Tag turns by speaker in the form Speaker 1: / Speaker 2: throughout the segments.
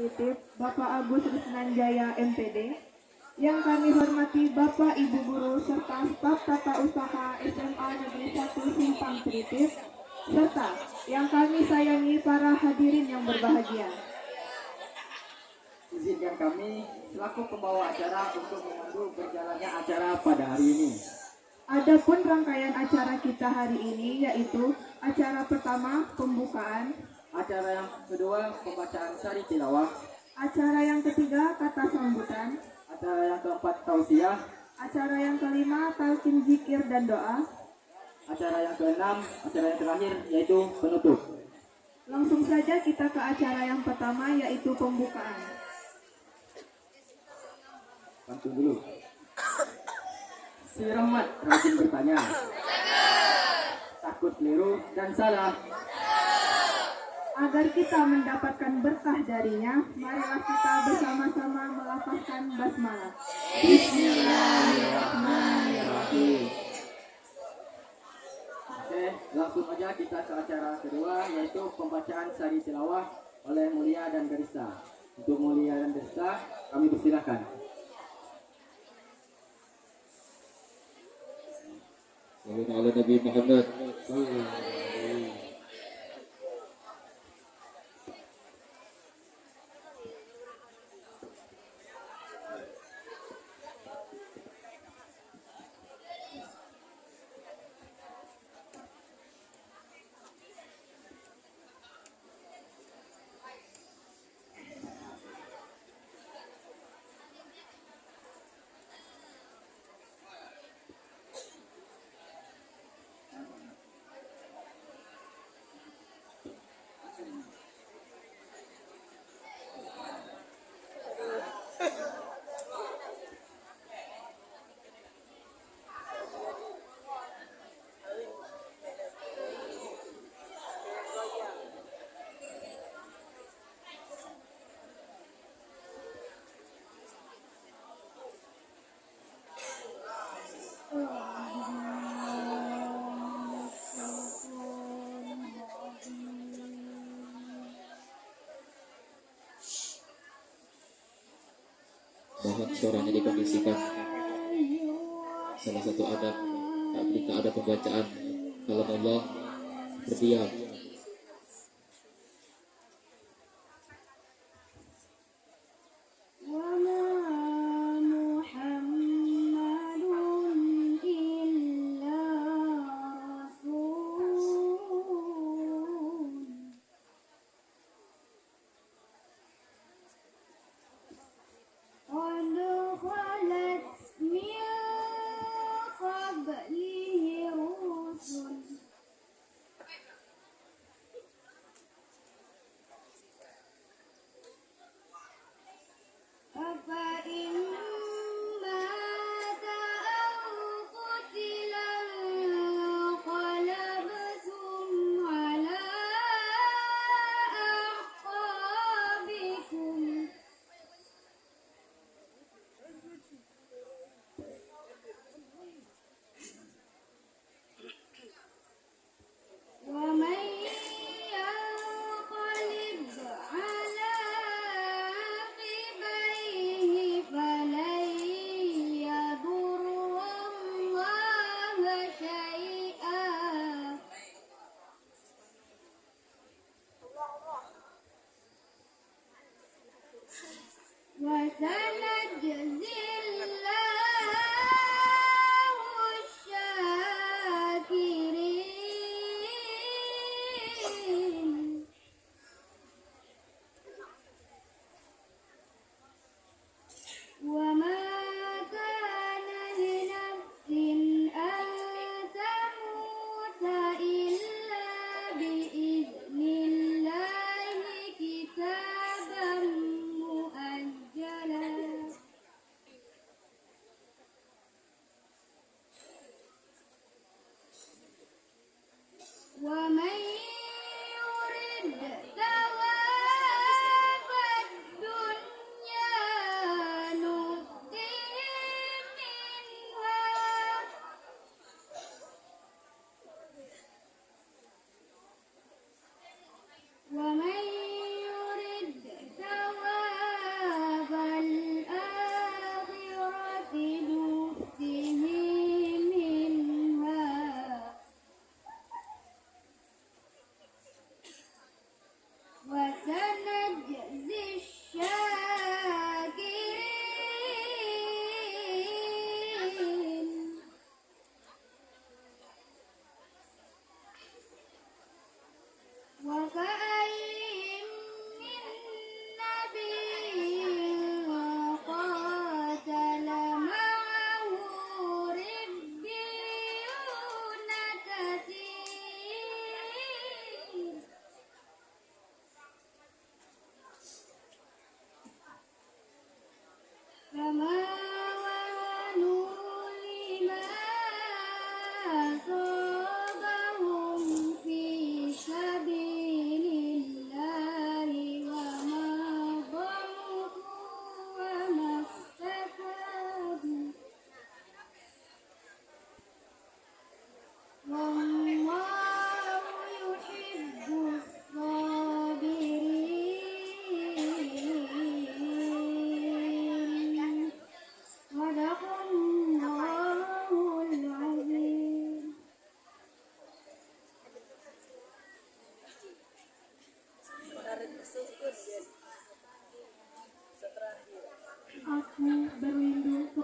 Speaker 1: Titip Bapak Agus Rusnanjaya MPD, yang kami hormati Bapak Ibu Guru serta staf tata usaha SMA Negeri 1 Simpang Tritip, serta yang kami sayangi para hadirin yang berbahagia.
Speaker 2: Izinkan kami selaku pembawa acara untuk memandu berjalannya acara pada hari ini.
Speaker 1: Adapun rangkaian acara kita hari ini yaitu acara pertama pembukaan,
Speaker 2: acara yang kedua pembacaan sari tilawah,
Speaker 1: acara yang ketiga kata sambutan,
Speaker 2: acara yang keempat tausiah,
Speaker 1: acara yang kelima talqin zikir dan doa,
Speaker 2: acara yang keenam, acara yang terakhir yaitu penutup.
Speaker 1: Langsung saja kita ke acara yang pertama yaitu pembukaan.
Speaker 2: Langsung dulu. Si Rahmat rajin bertanya, takut keliru dan salah.
Speaker 1: Agar kita mendapatkan berkah darinya, marilah kita bersama-sama melafazkan basmalah.
Speaker 2: Bismillahirrahmanirrahim. Oke, langsung aja kita ke acara kedua yaitu pembacaan sari tilawah oleh Mulia dan Garista. Untuk Mulia dan Garista, kami persilahkan.
Speaker 3: Sallallahu ala Nabi Muhammad. Mohon suaranya dikondisikan. Salah satu adab ketika ada pembacaan kalam Allah berdiam.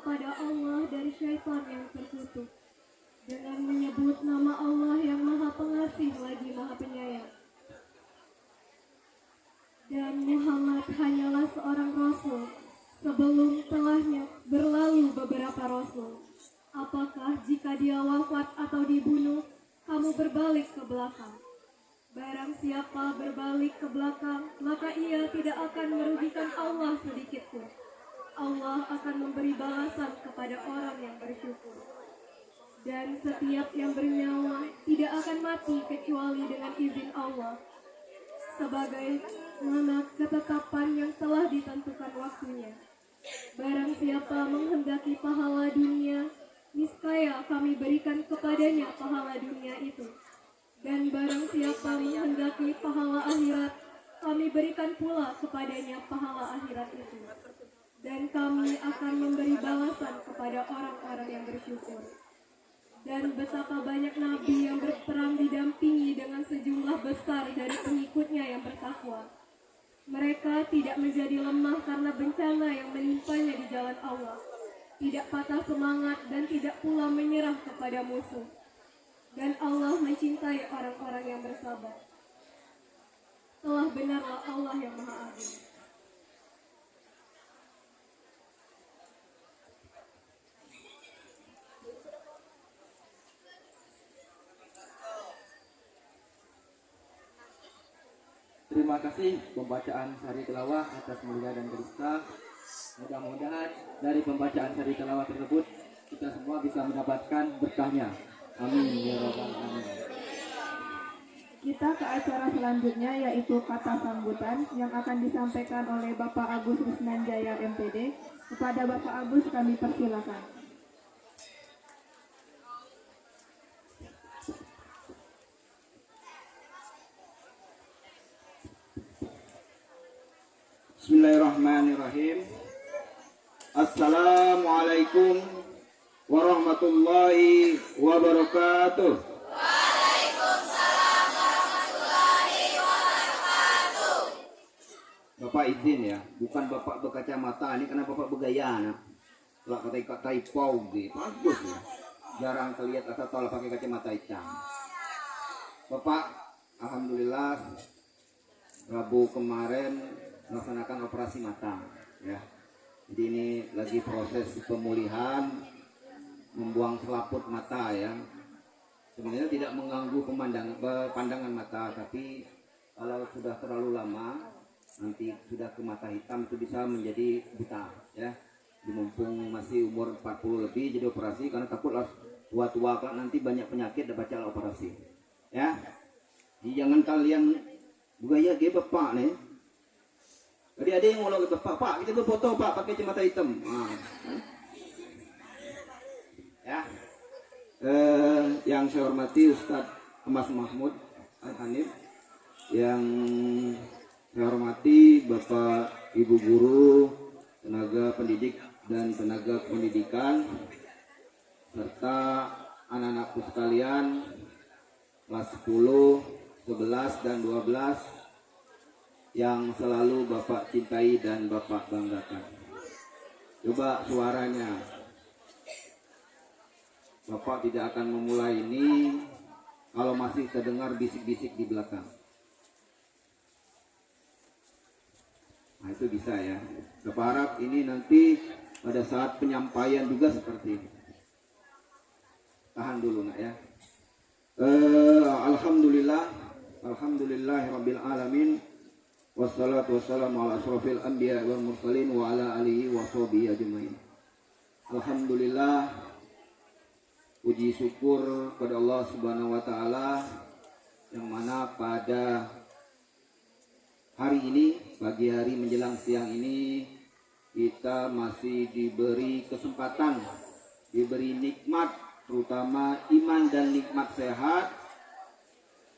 Speaker 1: kepada Allah dari syaitan yang terkutuk dengan menyebut nama Allah yang Maha Pengasih lagi Maha Penyayang. Dan Muhammad hanyalah seorang rasul sebelum telahnya berlalu beberapa rasul. Apakah jika dia wafat atau dibunuh, kamu berbalik ke belakang? Barang siapa berbalik ke belakang, maka ia tidak akan merugikan Allah sedikitpun. Allah akan memberi balasan kepada orang yang bersyukur. Dan setiap yang bernyawa tidak akan mati kecuali dengan izin Allah, sebagai mana ketetapan yang telah ditentukan waktunya. Barang siapa menghendaki pahala dunia, niscaya kami berikan kepadanya pahala dunia itu. Dan barang siapa menghendaki pahala akhirat, kami berikan pula kepadanya pahala akhirat itu. Dan kami akan memberi balasan kepada orang-orang yang bersyukur. Dan betapa banyak nabi yang berperang didampingi dengan sejumlah besar dari pengikutnya yang bertakwa. Mereka tidak menjadi lemah karena bencana yang menimpanya di jalan Allah, tidak patah semangat dan tidak pula menyerah kepada musuh. Dan Allah mencintai orang-orang yang bersabar. Telah benarlah Allah yang Maha Agung.
Speaker 2: Terima kasih pembacaan sari tilawah atas mulia dan berista. Mudah-mudahan dari pembacaan sari tilawah tersebut kita semua bisa mendapatkan berkahnya. Amin ya rabbal alamin.
Speaker 1: Kita ke acara selanjutnya, yaitu kata sambutan yang akan disampaikan oleh Bapak Agus Rusnanjaya MPD. Kepada Bapak Agus kami persilakan.
Speaker 4: Bismillahirrahmanirrahim. Assalamualaikum warahmatullahi wabarakatuh. Waalaikumsalam warahmatullahi wabarakatuh. Bapak izin ya, bukan bapak berkacamata, ini karena bapak bergaya nak. Kalau kata taipau gitu, bagus ya. Jarang terlihat atau tolak pakai kacamata hitam. Bapak, alhamdulillah Rabu kemarin melaksanakan operasi mata ya. Jadi ini lagi proses pemulihan, membuang selaput mata ya. Sebenarnya tidak mengganggu pandangan mata, tapi kalau sudah terlalu lama nanti sudah ke mata hitam itu bisa menjadi buta ya. Mumpung masih umur 40 lebih jadi operasi karena takutlah tua-tua kan nanti banyak penyakit dan baca operasi ya. Jadi jangan kalian budaya ge bapak nih. Jadi ada yang ngomong ke Pak, kita berfoto Pak pakai kacamata hitam. Ya. Yang saya hormati Ustadz Mas Mahmud Al-Hanif, yang saya hormati Bapak Ibu guru, tenaga pendidik dan tenaga pendidikan, serta anak-anakku sekalian kelas 10, 11 dan 12 yang selalu Bapak cintai dan Bapak banggakan. Coba suaranya. Bapak tidak akan memulai ini kalau masih terdengar bisik-bisik di belakang. Nah itu bisa ya. Bapak harap ini nanti pada saat penyampaian juga seperti ini. Tahan dulu nak ya. Alhamdulillahirabbil alamin. Wassalatu wassalamu ala asrofil anbiya wal mursalin wa ala alihi wa sahbihi ajmain. Alhamdulillah, puji syukur kepada Allah Subhanahu wa taala yang mana pada hari ini, pagi hari menjelang siang ini, kita masih diberi kesempatan, diberi nikmat, terutama iman dan nikmat sehat,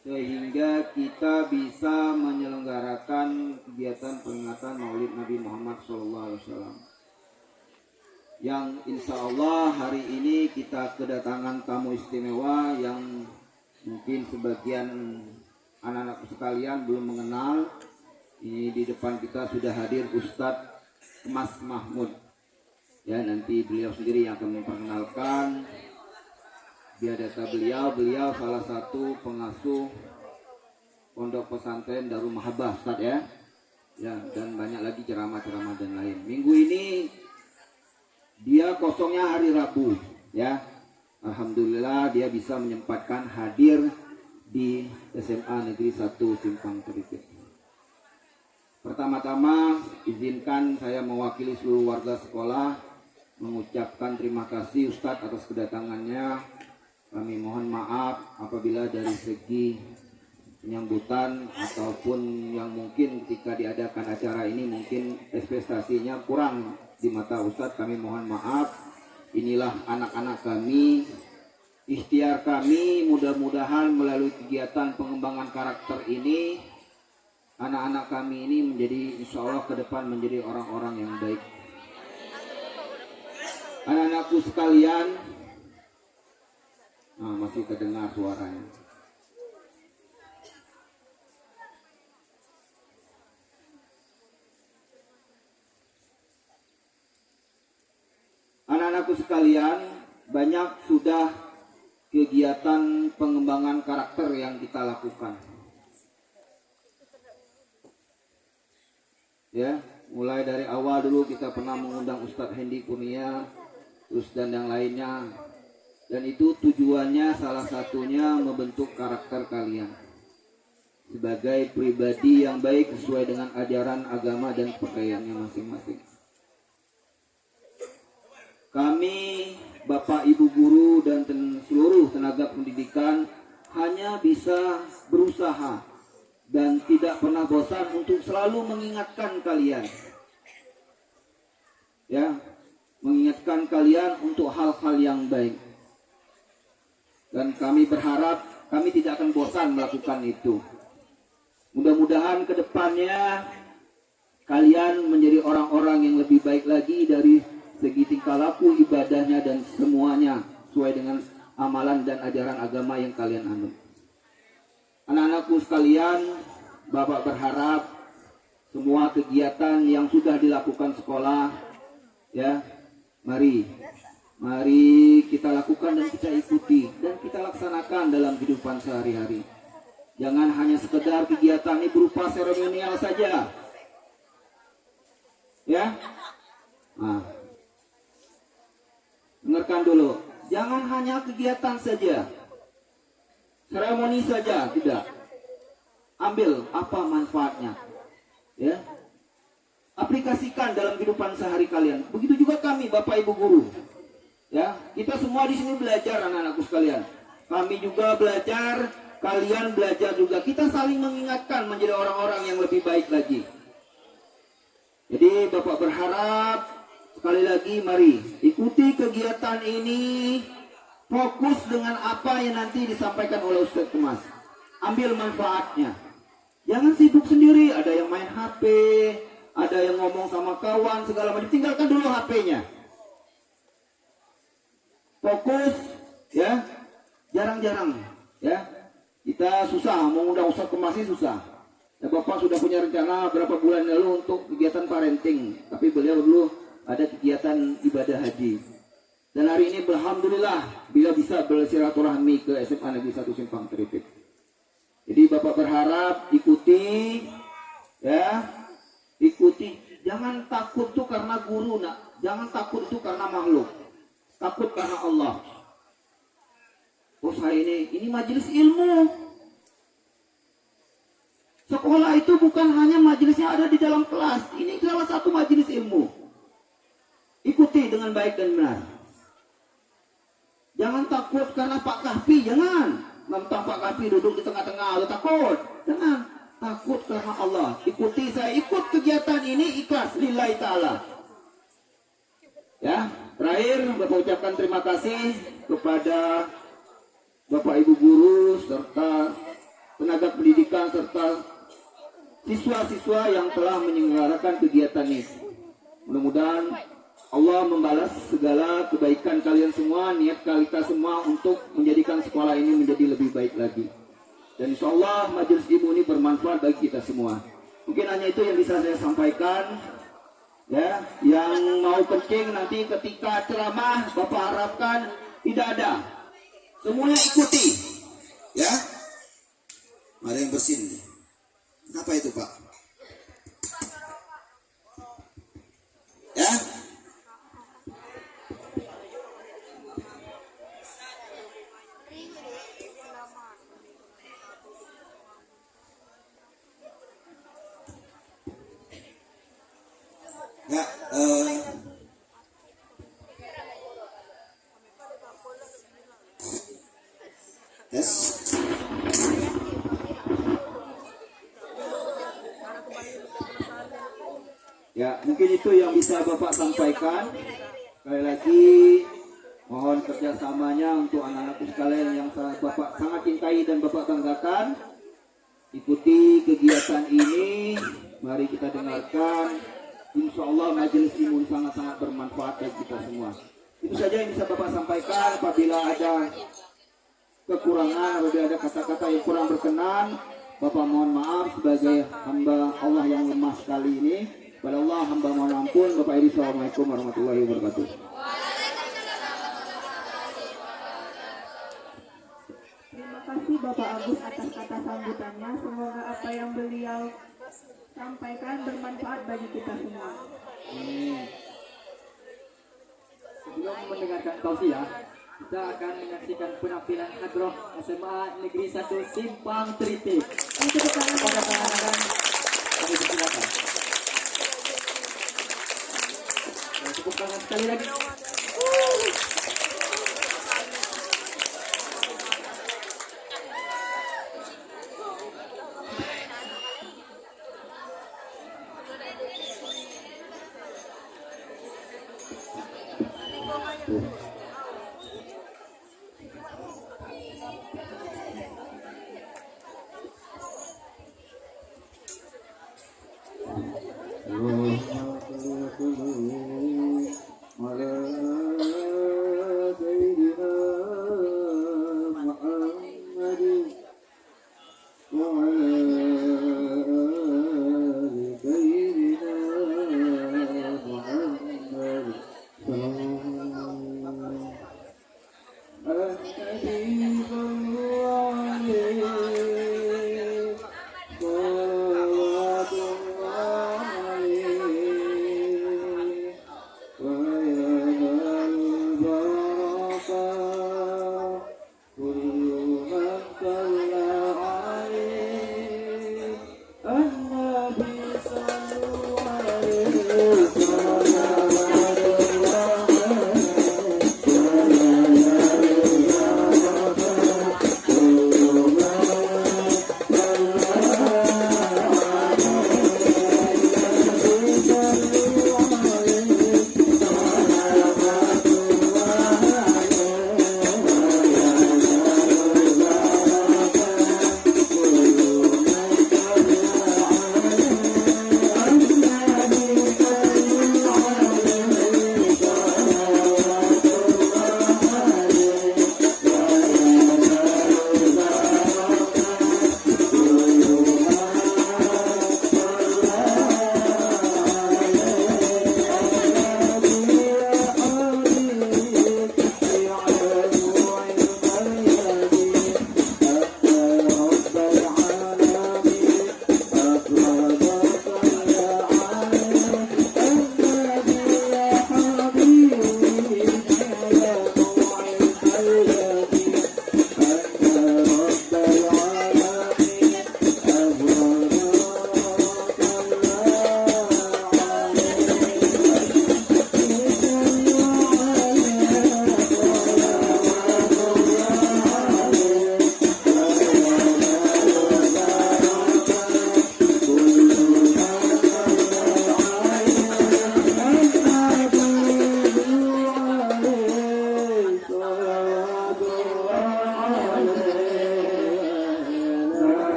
Speaker 4: sehingga kita bisa menyelenggarakan kegiatan peringatan Maulid Nabi Muhammad SAW. Yang insya Allah hari ini kita kedatangan tamu istimewa yang mungkin sebagian anak-anak sekalian belum mengenal. Ini di depan kita sudah hadir Ustadz Mas Mahmud. Ya, nanti beliau sendiri yang akan memperkenalkan. Biadata beliau salah satu pengasuh pondok pesantren Darul Mahabbah, Ustaz ya. Ya, dan banyak lagi ceramah-ceramah dan lain. Minggu ini dia kosongnya hari Rabu, ya. Alhamdulillah dia bisa menyempatkan hadir di SMA Negeri 1 Simpang Teripit. Pertama-tama izinkan saya mewakili seluruh warga sekolah mengucapkan terima kasih Ustadz atas kedatangannya. Kami mohon maaf apabila dari segi penyambutan ataupun yang mungkin ketika diadakan acara ini mungkin ekspektasinya kurang di mata Ustadz. Kami mohon maaf. Inilah anak-anak kami, ikhtiar kami, mudah-mudahan melalui kegiatan pengembangan karakter ini anak-anak kami ini menjadi insya Allah ke depan menjadi orang-orang yang baik. Anak-anakku sekalian, masih terdengar suaranya. Anak-anakku sekalian, banyak sudah kegiatan pengembangan karakter yang kita lakukan. Ya, mulai dari awal dulu kita pernah mengundang Ustadz Hendi Kurnia, terus dan yang lainnya. Dan itu tujuannya salah satunya membentuk karakter kalian sebagai pribadi yang baik sesuai dengan ajaran agama dan kepercayaannya masing-masing. Kami, Bapak Ibu Guru dan seluruh tenaga pendidikan hanya bisa berusaha dan tidak pernah bosan untuk selalu mengingatkan kalian. Ya, mengingatkan kalian untuk hal-hal yang baik. Dan kami berharap kami tidak akan bosan melakukan itu. Mudah-mudahan ke depannya kalian menjadi orang-orang yang lebih baik lagi dari segi tingkah laku, ibadahnya dan semuanya sesuai dengan amalan dan ajaran agama yang kalian anut. Anak-anakku sekalian, Bapak berharap semua kegiatan yang sudah dilakukan sekolah, ya, mari kita lakukan dan kita ikuti dan kita laksanakan dalam kehidupan sehari-hari. Jangan hanya sekedar kegiatan ini berupa seremonial saja, ya. Dengarkan dulu, jangan hanya kegiatan saja, seremoni saja, tidak. Ambil apa manfaatnya, ya. Aplikasikan dalam kehidupan sehari kalian. Begitu juga kami, Bapak Ibu Guru, ya. Kita semua di sini belajar, anak-anakku sekalian. Kami juga belajar, kalian belajar juga. Kita saling mengingatkan menjadi orang-orang yang lebih baik lagi. Jadi Bapak berharap sekali lagi, mari ikuti kegiatan ini, fokus dengan apa yang nanti disampaikan oleh Ustadz Kemas. Ambil manfaatnya. Jangan sibuk sendiri, ada yang main HP, ada yang ngomong sama kawan, segala macam. Tinggalkan dulu HP-nya. Fokus, ya. Jarang-jarang, ya. Kita susah, mengundang Ustadz Kemas ini susah. Ya, Bapak sudah punya rencana berapa bulan lalu untuk kegiatan parenting, tapi beliau dulu ada kegiatan ibadah haji. Dan hari ini alhamdulillah bila bisa bersilaturahmi ke SMA Negeri 1 Simpang Teripit. Jadi Bapak berharap ikuti, ya, ikuti. Jangan takut tuh karena guru, nak. Jangan takut itu karena makhluk. Takut karena Allah. Oh, saya ini majelis ilmu. Sekolah itu bukan hanya majelisnya ada di dalam kelas. Ini salah satu majelis ilmu. Ikuti dengan baik dan benar. Jangan takut karena Pak Kahfi, jangan. Mentang Pak Kahfi duduk di tengah-tengah, lu takut. Jangan. Takut karena Allah. Ikuti, saya ikut kegiatan ini ikhlas lillahi ta'ala. Ya, terakhir Bapak ucapkan terima kasih kepada Bapak Ibu Guru serta tenaga pendidikan serta siswa-siswa yang telah menyelenggarakan kegiatan ini. Mudah-mudahan Allah membalas segala kebaikan kalian semua, niat kita semua untuk menjadikan sekolah ini menjadi lebih baik lagi. Dan insya Allah majelis ilmu ini bermanfaat bagi kita semua. Mungkin hanya itu yang bisa saya sampaikan. Ya, yang mau kencing nanti ketika ceramah Bapak harapkan tidak ada. Semuanya ikuti. Ya.
Speaker 5: Ada yang bersin. Kenapa itu, Pak? Ya? Ya, tes.
Speaker 4: Ya, mungkin itu yang bisa Bapak sampaikan. Sekali lagi mohon kerjasamanya untuk anak-anakku sekalian yang Bapak sangat cintai dan Bapak banggakan. Ikuti kegiatan ini. Mari kita dengarkan. Insya Allah majelis ini sangat-sangat bermanfaat bagi kita semua. Itu saja yang bisa Bapak sampaikan. Apabila ada kekurangan, apabila ada kata-kata yang kurang berkenan, Bapak mohon maaf sebagai hamba Allah yang lemah sekali ini. Pada Allah hamba mohon ampun. Bapak Edi, Assalamualaikum warahmatullahi wabarakatuh.
Speaker 1: Terima kasih Bapak Agus atas kata sambutannya. Semoga apa yang beliau sampaikan bermanfaat bagi kita semua.
Speaker 2: Sebelum mendengarkan tausiah, kita akan menyaksikan penampilan hadroh SMA Negeri 1 Simpang Tritik.
Speaker 1: Ini tepuk tangan
Speaker 2: Pada penanganan kami persilakan. Dan tepuk tangan sekali lagi.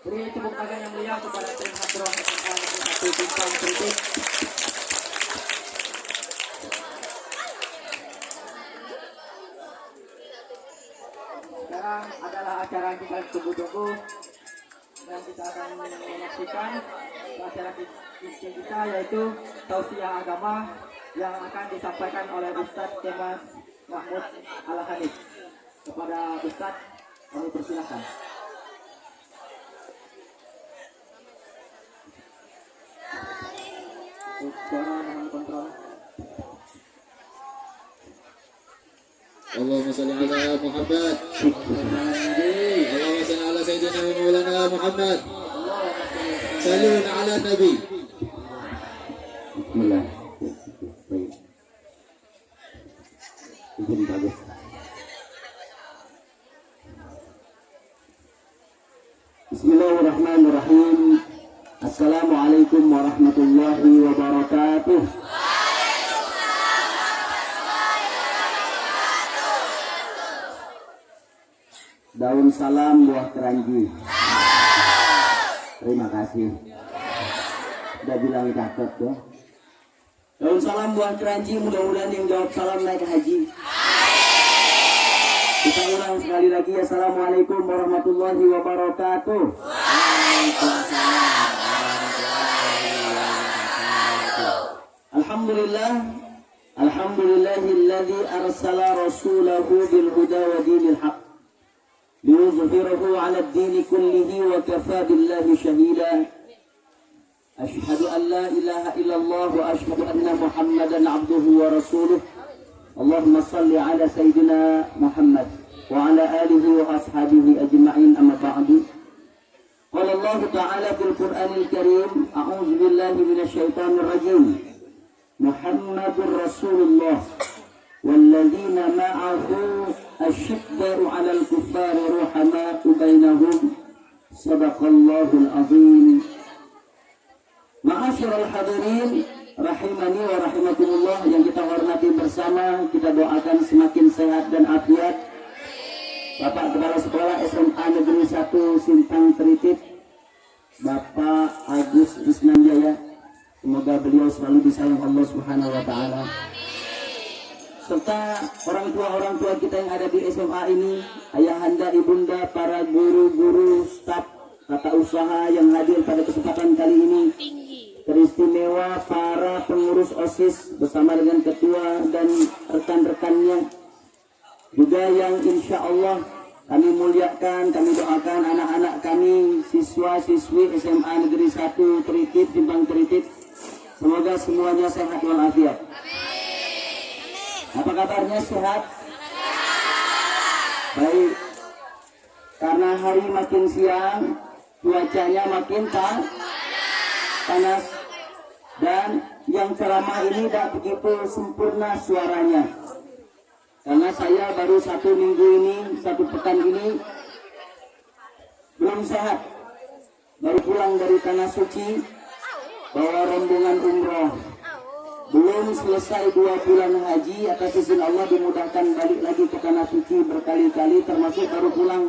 Speaker 2: Beri tepuk tangan yang meriah kepada tim Hadroh SMA Negeri 1 Simpang Kritik. Sekarang adalah acara yang kita tunggu-tunggu dan kita akan menyaksikan acara kita yaitu tausiah agama yang akan disampaikan oleh Ustadz Kemas Mahmud Al-Hanif. Kepada Ustadz kami persilahkan. Suara mohon kontrol.
Speaker 3: Allahumma salli ala Muhammad. Allahumma salli ala Sayyidina wa Maulana Muhammad. Sallu ala Nabi.
Speaker 4: Bismillah. Baik. Izin bagus. Bismillahirrahmanirrahim. Assalamualaikum warahmatullahi wabarakatuh. Daun salam buah keranji. Terima kasih. Udah bilang cakep ya. Daun salam buah keranji, mudah-mudahan yang jawab salam naik haji. Kita ulang sekali lagi. Assalamualaikum warahmatullahi wabarakatuh. Alhamdulillah. Alhamdulillahilladzi arsala rasulahu bil huda wa dinil haq liyuzhirahu 'ala ad-din kullihi wa kafa billahi shahida. Ashhadu an la ilaha illallah wa ashhadu anna Muhammadan 'abduhu wa rasuluh. Allahumma salli 'ala sayyidina Muhammad wa 'ala alihi wa ashabihi ajma'in, amma ba'du. Qala Allah Ta'ala fil Qur'anil Karim, a'udzu billahi minasy syaithanir rajim. Muhammadur Rasulullah walladzina ma'ahu asyidda'u 'alal kuffari ruhama'u bainahum. Shadaqallahul azim. Ma'asyiral hadirin rahimani wa rahimakumullah yang kita hormati bersama, kita doakan semakin sehat dan afiat Bapak Kepala Sekolah SMA Negeri 1 Simpang Tritip, Bapak Agus Isnanjaya. Semoga beliau selalu disayang Allah Subhanahu wa taala. Serta orang tua kita yang ada di SMA ini, ayahanda, ibunda, para guru-guru, staf, tata usaha yang hadir pada kesempatan kali ini. Teristimewa para pengurus OSIS bersama dengan ketua dan rekan-rekannya. Juga yang insya Allah kami muliakan, kami doakan anak-anak kami, siswa-siswi SMA Negeri 1 Tritip, Simpang Tritip. Semoga semuanya sehat walafiat. Apa kabarnya, sehat? Baik. Karena hari makin siang, cuacanya makin panas. Dan yang ceramah ini tidak begitu sempurna suaranya. Karena saya baru 1 minggu ini, 1 pekan ini belum sehat. Baru pulang dari tanah suci, bawa rombongan umroh. Belum selesai 2 bulan haji, atas izin Allah dimudahkan balik lagi ke tanah suci berkali-kali, termasuk baru pulang.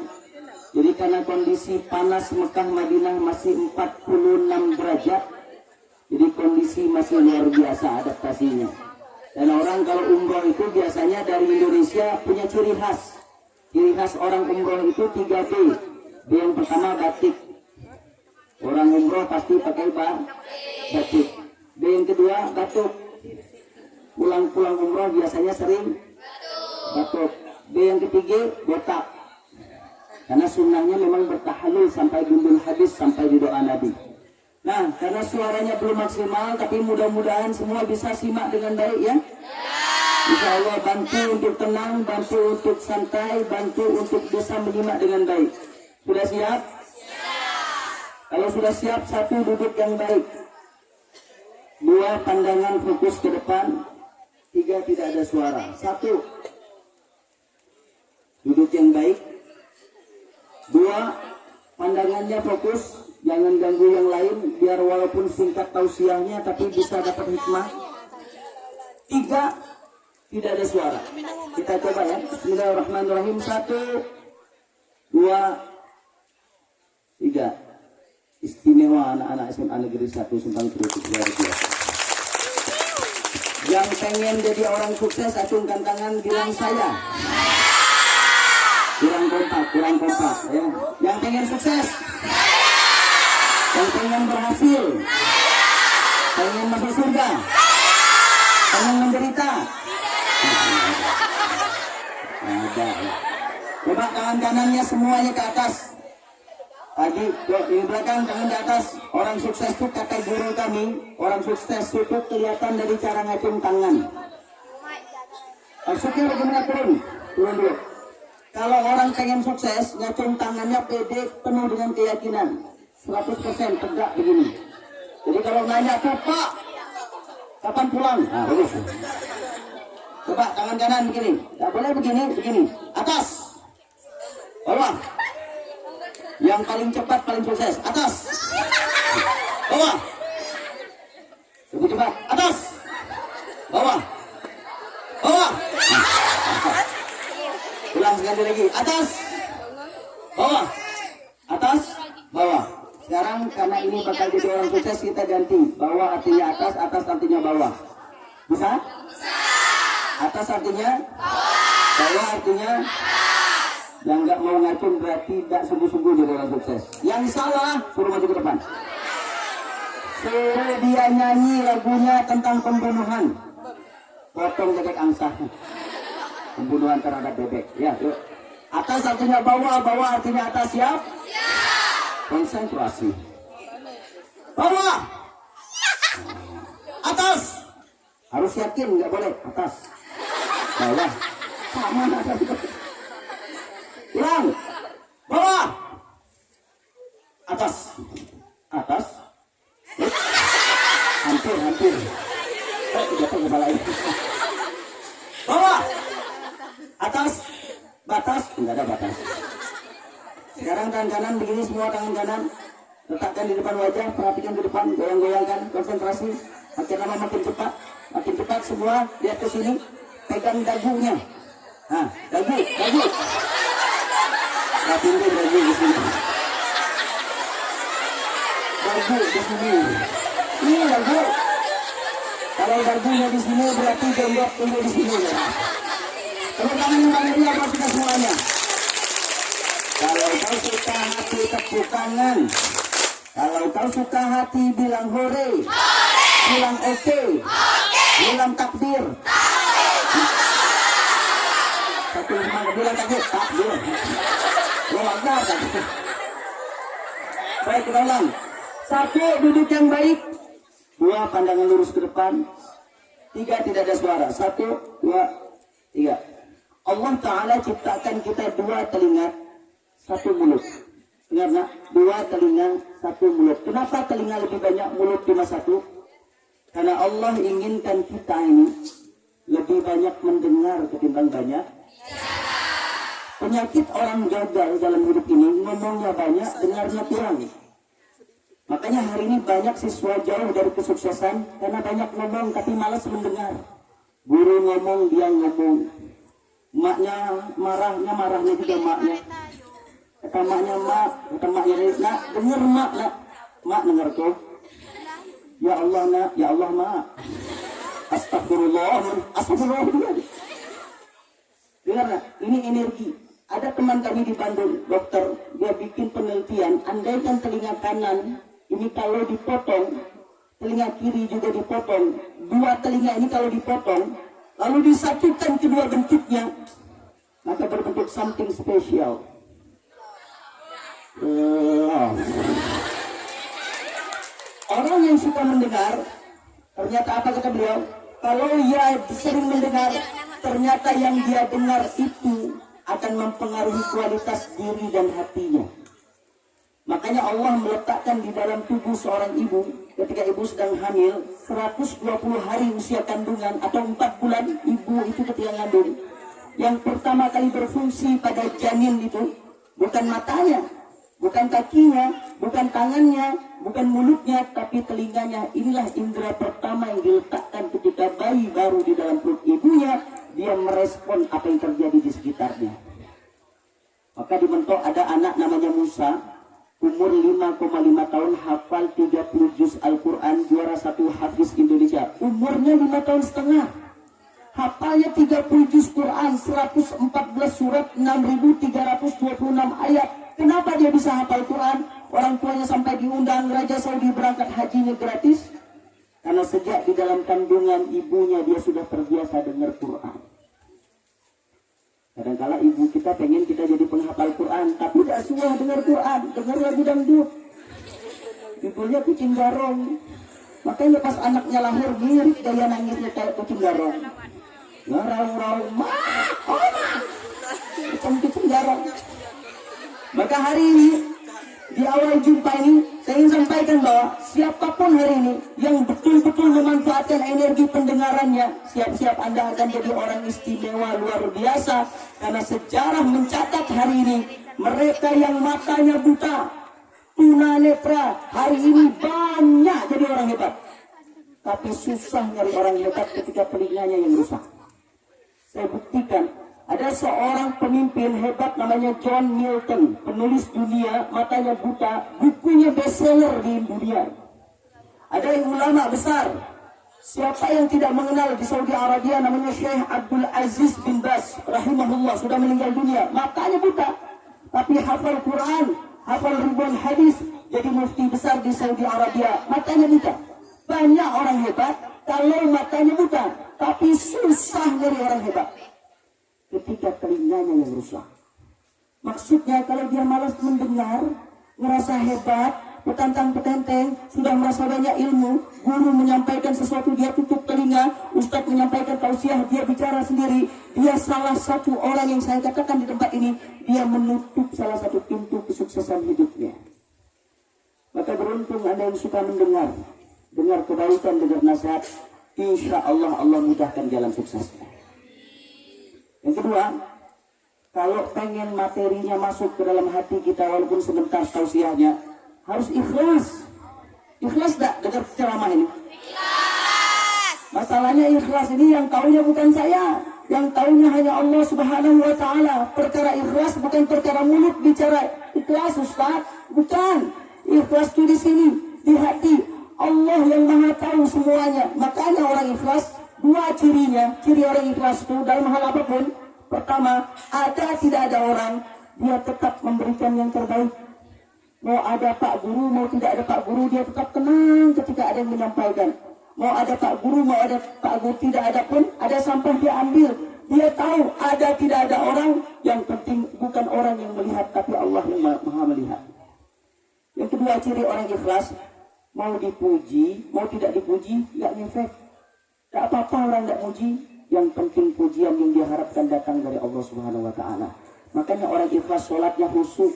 Speaker 4: Jadi karena kondisi panas Mekah Madinah masih 46 derajat, jadi kondisi masih luar biasa adaptasinya. Dan orang kalau umroh itu biasanya dari Indonesia punya ciri khas. Ciri khas orang umroh itu 3B. B yang pertama batik. Orang umroh pasti pakai batik. B yang kedua batuk. Pulang-pulang umroh biasanya sering batuk. B yang ketiga botak. Karena sunnahnya memang bertahalul sampai gundul hadis, sampai di doa Nabi. Nah, karena suaranya belum maksimal, tapi mudah-mudahan semua bisa simak dengan baik ya. Insya Allah bantu untuk tenang, bantu untuk santai, bantu untuk bisa menyimak dengan baik.
Speaker 6: Sudah siap? Kalau sudah siap, satu, duduk yang baik. Dua, pandangan fokus ke depan. Tiga, tidak ada suara. Satu, duduk yang baik. Dua, pandangannya fokus, jangan ganggu yang lain, biar walaupun singkat tausiahnya tapi bisa dapat hikmah. Tiga, tidak ada suara. Kita coba ya. Bismillahirrahmanirrahim. Satu, dua, tiga. Istimewa anak-anak SMA Negeri 1 Simpang Tripit, luar biasa. Yang pengen jadi orang sukses, acungkan tangan, bilang saya. Kurang kompak ya. Yang pengen sukses, yang pengen berhasil, pengen masuk surga, pengen menderita. Ada ya. Coba tangan kanannya semuanya ke atas. Lagi, di belakang tangan di atas. Orang sukses itu kata guru kami, orang sukses itu kelihatan dari cara ngacung tangan. Maksudnya bagaimana turun dulu. Kalau orang pengen sukses, ngacung tangannya pede, penuh dengan keyakinan, 100% tegak begini. Jadi kalau nanya tuh Pak, kapan pulang? Nah, bagus. Coba tangan kanan begini, nggak boleh begini, atas, bawah. Yang paling cepat paling sukses, atas, bawah. Lebih cepat, atas, bawah, bawah. Ulang sekali lagi, atas, bawah, atas, bawah. Sekarang karena ini bakal jadi orang sukses, kita ganti. Bawah artinya atas, atas artinya bawah. Bisa? Atas artinya bawah artinya. Yang nggak mau ngacung berarti tidak sungguh-sungguh jadi orang sukses. Yang salah suruh maju ke depan. Suruh dia nyanyi lagunya tentang pembunuhan. Potong bebek angsa. Pembunuhan terhadap bebek. Ya, yuk. Atas artinya bawah, bawah artinya atas, siap? Konsentrasi. Bawah. Atas. Harus yakin, nggak boleh atas. Bawah. Sama atas. Ulang. Bawah. Atas. Atas. Hampir. Jatuh kepala ini. Bawah. Atas. Batas. Enggak ada batas. Sekarang tangan kanan begini, semua tangan kanan. Letakkan di depan wajah. Perhatikan di depan. Goyang-goyangkan. Konsentrasi. Makin lama makin cepat. Makin cepat semua. Lihat ke sini. Pegang dagunya. Nah, dagu. Tinggi dagu di sini. Dagu di sini. Ini dagu. Kalau dagunya di sini berarti jonggot tumbuh di sini. Ya. Tepuk tangan yang banyak dia buat kita semuanya. Kalau kau suka hati tepuk tangan. Kalau kau suka hati bilang hore. Bilang oke. Bilang takbir. Satu semangat bilang takbir. Baik, kita ulang. Satu, duduk yang baik. Dua, pandangan lurus ke depan. Tiga, tidak ada suara. Satu, dua, tiga. Allah Ta'ala ciptakan kita dua telinga, satu mulut. Ingat nak? Dua telinga, satu mulut. Kenapa telinga lebih banyak, mulut cuma satu? Karena Allah inginkan kita ini lebih banyak mendengar ketimbang banyak. Penyakit orang gagal dalam hidup ini, ngomongnya banyak, dengarnya kurang. Makanya hari ini banyak siswa jauh dari kesuksesan karena banyak ngomong tapi malas mendengar. Guru ngomong, dia ngomong. Maknya marahnya juga maknya. Kata maknya mak, kata maknya nak, denger mak, nak. Mak denger tuh. Ya Allah nak, ya Allah mak. Astagfirullah. Dengar nak, ini energi. Ada teman kami di Bandung, dokter, dia bikin penelitian, andaikan telinga kanan ini kalau dipotong, telinga kiri juga dipotong, dua telinga ini kalau dipotong, lalu disatukan kedua bentuknya, maka berbentuk something spesial. Orang yang suka mendengar, ternyata apa kata beliau? Kalau ia sering mendengar, ternyata yang dia dengar itu akan mempengaruhi kualitas diri dan hatinya. Makanya Allah meletakkan di dalam tubuh seorang ibu ketika ibu sedang hamil 120 hari usia kandungan atau 4 bulan ibu itu ketika ngandung. Yang pertama kali berfungsi pada janin itu bukan matanya, bukan kakinya, bukan tangannya, bukan mulutnya, tapi telinganya. Inilah indera pertama yang diletakkan ketika bayi baru di dalam perut ibunya. Dia merespon apa yang terjadi di sekitarnya. Maka dibentuk ada anak namanya Musa, umur 5,5 tahun, hafal 30 juz Al-Quran, juara 1 hafiz Indonesia. Umurnya 5 tahun setengah, hafalnya 30 juz Quran, 114 surat, 6.326 ayat. Kenapa dia bisa hafal Quran? Orang tuanya sampai diundang Raja Saudi berangkat hajinya gratis. Karena sejak di dalam kandungan ibunya dia sudah terbiasa dengar Quran. Kadang-kala ibu kita pengen kita jadi penghafal Quran, tapi tidak suah dengar Quran, dengar lagu dangdut. Judulnya Kucing Garong. Makanya pas anaknya lahir mirip gaya nangisnya kayak kucing garong. Ngarang-rang, macam kucing garong. Maka hari ini di awal jumpa ini saya ingin sampaikan bahwa siapapun hari ini yang betul-betul memanfaatkan energi pendengarannya, siap-siap Anda akan jadi orang istimewa luar biasa. Karena sejarah mencatat hari ini mereka yang matanya buta, tunanetra, hari ini banyak jadi orang hebat. Tapi susah nyari orang hebat ketika telinganya yang rusak. Saya buktikan. Ada seorang pemimpin hebat namanya John Milton, penulis dunia, matanya buta, bukunya bestseller di dunia. Ada yang ulama besar, siapa yang tidak mengenal di Saudi Arabia namanya Syekh Abdul Aziz bin Baz, rahimahullah, sudah meninggal dunia, matanya buta, tapi hafal Quran, hafal ribuan hadis, jadi mufti besar di Saudi Arabia, matanya buta. Banyak orang hebat kalau matanya buta, tapi susah dari orang hebat ketika telinganya yang rusak. Maksudnya kalau dia malas mendengar, merasa hebat, petantang-petenteng, sudah merasa banyak ilmu, guru menyampaikan sesuatu dia tutup telinga, ustadz menyampaikan tausiah dia bicara sendiri, dia salah satu orang yang saya katakan di tempat ini, dia menutup salah satu pintu kesuksesan hidupnya. Maka beruntung Anda yang suka mendengar, dengar kebaikan, dengar nasihat, insya Allah Allah mudahkan jalan suksesnya. Yang kedua, kalau pengen materinya masuk ke dalam hati kita walaupun sebentar tausiahnya, harus ikhlas. Ikhlas tak dengar ceramah ini? Ikhlas. Masalahnya ikhlas ini yang taunya bukan saya, yang taunya hanya Allah Subhanahu wa taala. Perkara ikhlas bukan perkara mulut bicara ikhlas, Ustaz, bukan. Ikhlas itu di sini, di hati. Allah yang Maha tahu semuanya. Makanya orang ikhlas, dua cirinya, ciri orang ikhlas itu dalam hal apapun. Pertama, ada tidak ada orang, dia tetap memberikan yang terbaik. Mau ada Pak Guru, mau tidak ada Pak Guru, dia tetap tenang ketika ada yang menyampaikan. Mau ada Pak Guru, mau ada Pak Guru, tidak ada pun, ada sampah dia ambil. Dia tahu ada tidak ada orang, yang penting bukan orang yang melihat, tapi Allah yang Maha melihat. Yang kedua ciri orang ikhlas, mau dipuji, mau tidak dipuji, nggak ngefek. Tak apa-apa orang nggak muji, yang penting pujian yang diharapkan datang dari Allah Subhanahu wa taala. Makanya orang ikhlas sholatnya khusyuk.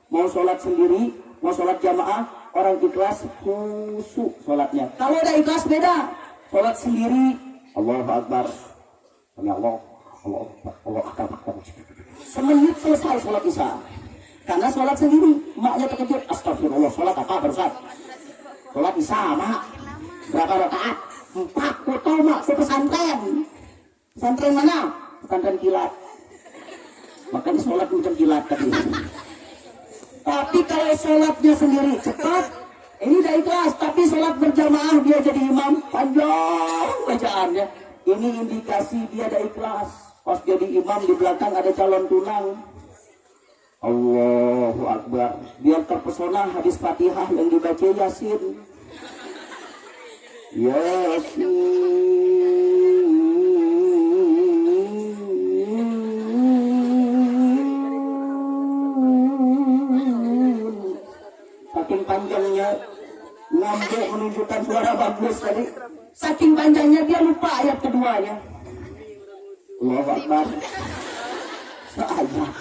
Speaker 6: Mau sholat sendiri, mau sholat jamaah, orang ikhlas khusyuk sholatnya. Kalau ada ikhlas beda. Sholat sendiri, Allahu Akbar. Allah Akbar. Semenit selesai sholat isya. Karena sholat sendiri, maknya terkejut. Astagfirullah, sholat apa barusan? Sholat isya, mak. Berapa rakaat? 4. Kau tahu mak, ke pesantren. Pesantren mana? Pesantren kilat. Makanya sholat bukan kilat tadi. Tapi kalau sholatnya sendiri cepat, ini udah ikhlas. Tapi sholat berjamaah dia jadi imam, panjang bacaannya. Ini indikasi dia ada ikhlas. Pas jadi imam di belakang ada calon tunang. Allahu Akbar. Biar terpesona hadis Fatihah yang dibaca Yasin. Yasin. Saking panjangnya ngambek menunjukkan suara bagus tadi. Saking panjangnya dia lupa ayat keduanya. Allahu Akbar. Ayah.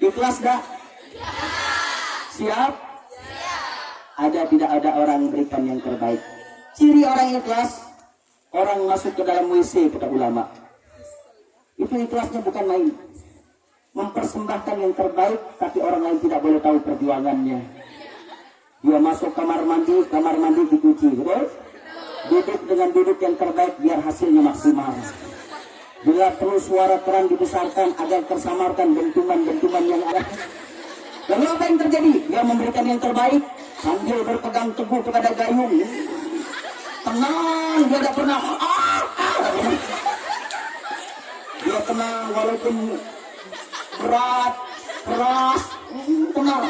Speaker 6: Ikhlas gak? Siap? Ada tidak ada orang berikan yang terbaik. Ciri orang ikhlas, orang masuk ke dalam WC kata ulama. Itu ikhlasnya bukan main. Mempersembahkan yang terbaik, tapi orang lain tidak boleh tahu perjuangannya. Dia masuk kamar mandi dicuci, betul? Duduk dengan duduk yang terbaik biar hasilnya maksimal. Bila perlu suara terang dibesarkan agar tersamarkan dentuman-dentuman yang ada. Lalu apa yang terjadi? Dia memberikan yang terbaik sambil berpegang teguh kepada gayung. Tenang, dia tidak pernah. Dia tenang walaupun berat, keras, tenang.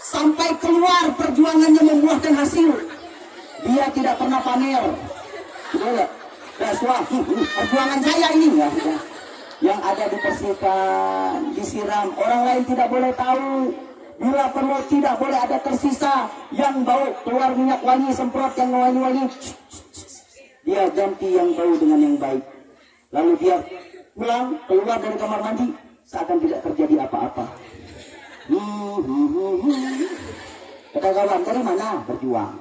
Speaker 6: Sampai keluar perjuangannya membuahkan hasil. Dia tidak pernah pamer. Betul. Perjuangan saya ini ya. Yang ada dibersihkan, disiram. Orang lain tidak boleh tahu. Bila perlu tidak boleh ada tersisa yang bau keluar minyak wangi, semprot yang wangi-wangi. Dia ganti yang bau dengan yang baik. Lalu dia pulang keluar dari kamar mandi seakan tidak terjadi apa-apa. Kata kawan, dari mana? Berjuang.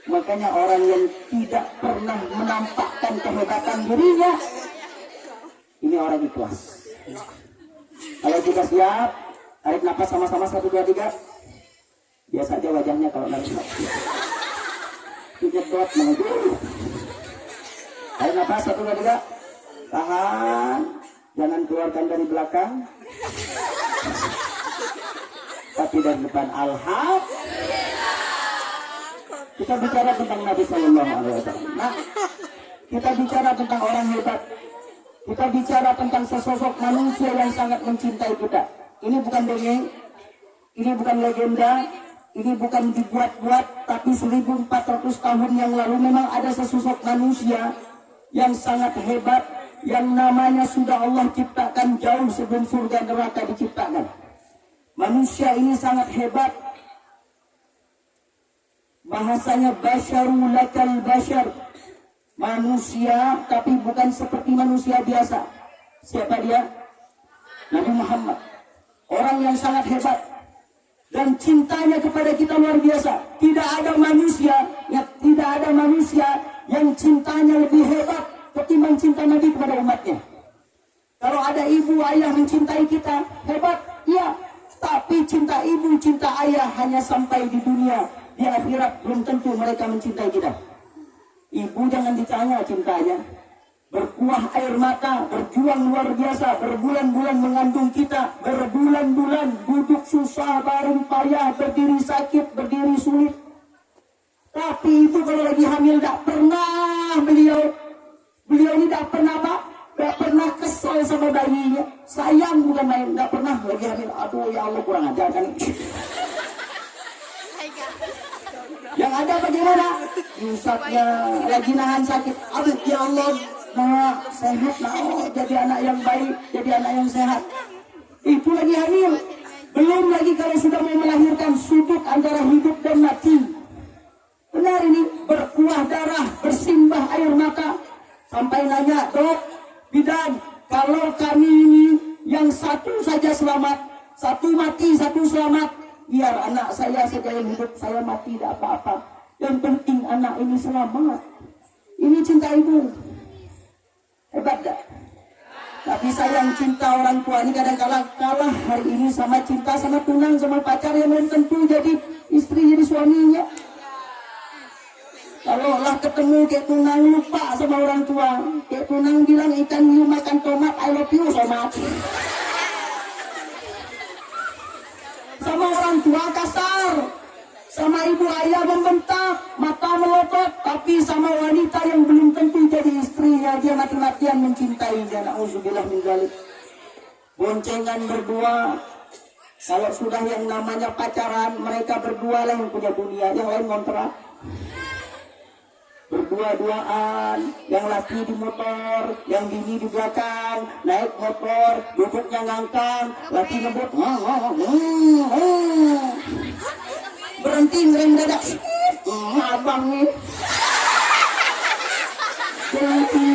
Speaker 6: Makanya orang yang tidak pernah menampakkan kehebatan dirinya, ini orang ikhlas. Kalau kita siap, tarik nafas sama-sama 1, 2, 3. Biasa aja wajahnya kalau narik nafas. Nyedot mengejut. Tarik nafas 1, 2, 3. Tahan, jangan keluarkan dari belakang. Tapi dari depan. Alhamdulillah. Kita bicara tentang Nabi Sallallahu Alaihi Wasallam. Nah, kita bicara tentang orang hebat. Kita bicara tentang sesosok manusia yang sangat mencintai kita. Ini bukan dongeng, ini bukan legenda, ini bukan dibuat-buat, tapi 1400 tahun yang lalu memang ada sesosok manusia yang sangat hebat, yang namanya sudah Allah ciptakan jauh sebelum surga neraka diciptakan. Manusia ini sangat hebat. Bahasanya basyarul lakal basyar. Manusia tapi bukan seperti manusia biasa. Siapa dia? Nabi Muhammad. Orang yang sangat hebat dan cintanya kepada kita luar biasa. Tidak ada manusia yang cintanya lebih hebat ketimbang cinta Nabi kepada umatnya. Kalau ada ibu ayah mencintai kita, hebat, iya. Tapi cinta ibu, cinta ayah hanya sampai di dunia. Di akhirat belum tentu mereka mencintai kita. Ibu jangan ditanya cintanya. Berkuah air mata, berjuang luar biasa, berbulan-bulan mengandung kita, berbulan-bulan duduk susah, bareng payah, berdiri sakit, berdiri sulit. Tapi ibu kalau lagi hamil tak pernah beliau ini tak pernah apa? Tak pernah kesal sama bayinya. Sayang bukan main, tak pernah lagi hamil. Aduh ya Allah kurang ajar kan. Yang ada bagaimana? Ustaznya lagi nahan sakit. Aduh ya Allah, nah sehat nah, oh, jadi anak yang baik, jadi anak yang sehat. Itu lagi hamil. Belum lagi kalau sudah mau melahirkan, sudut antara hidup dan mati. Benar ini, berkuah darah, bersimbah air mata. Sampai nanya, dok, bidan, kalau kami ini yang satu saja selamat, satu mati, satu selamat, biar anak saya saja yang hidup, saya mati tidak apa-apa. Yang penting anak ini selamat. Ini cinta ibu. Hebat tak? Tapi sayang cinta orang tua ini kadang-kadang kalah hari ini sama cinta, sama tunang, sama pacar yang belum tentu jadi istri, jadi suaminya. Kalau lah ketemu kayak tunang lupa sama orang tua. Kayak tunang bilang ikan hiu makan tomat, I love you so much. Sama orang tua kasar, sama ibu ayah membentak, mata melotot. Tapi sama wanita yang belum tentu jadi istrinya, dia mati-matian mencintainya. Na'udzubillah min dzalik. Boncengan berdua. Kalau sudah yang namanya pacaran, mereka berdua lah yang punya dunia, yang lain ngontrak. Berdua-duaan, yang laki di motor, yang bini di belakang, naik motor, duduknya ngangkang, laki ngebut, berhenti ngerem dadak, abang nih, berhenti,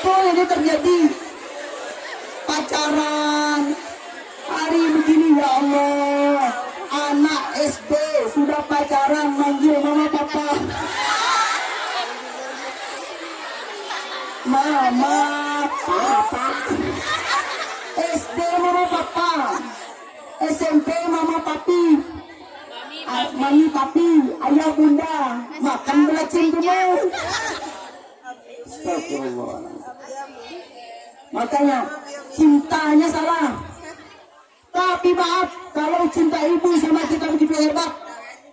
Speaker 6: Apa ini terjadi? Pacaran. Hari begini ya Allah. Anak SD sudah pacaran manggil mama papa. Mama papa. SD mama papa. SMP mama papi. Mami papi, ayah bunda, makan belacin dulu. Astagfirullah. Makanya cintanya salah. Tapi maaf, kalau cinta ibu sama kita begitu hebat,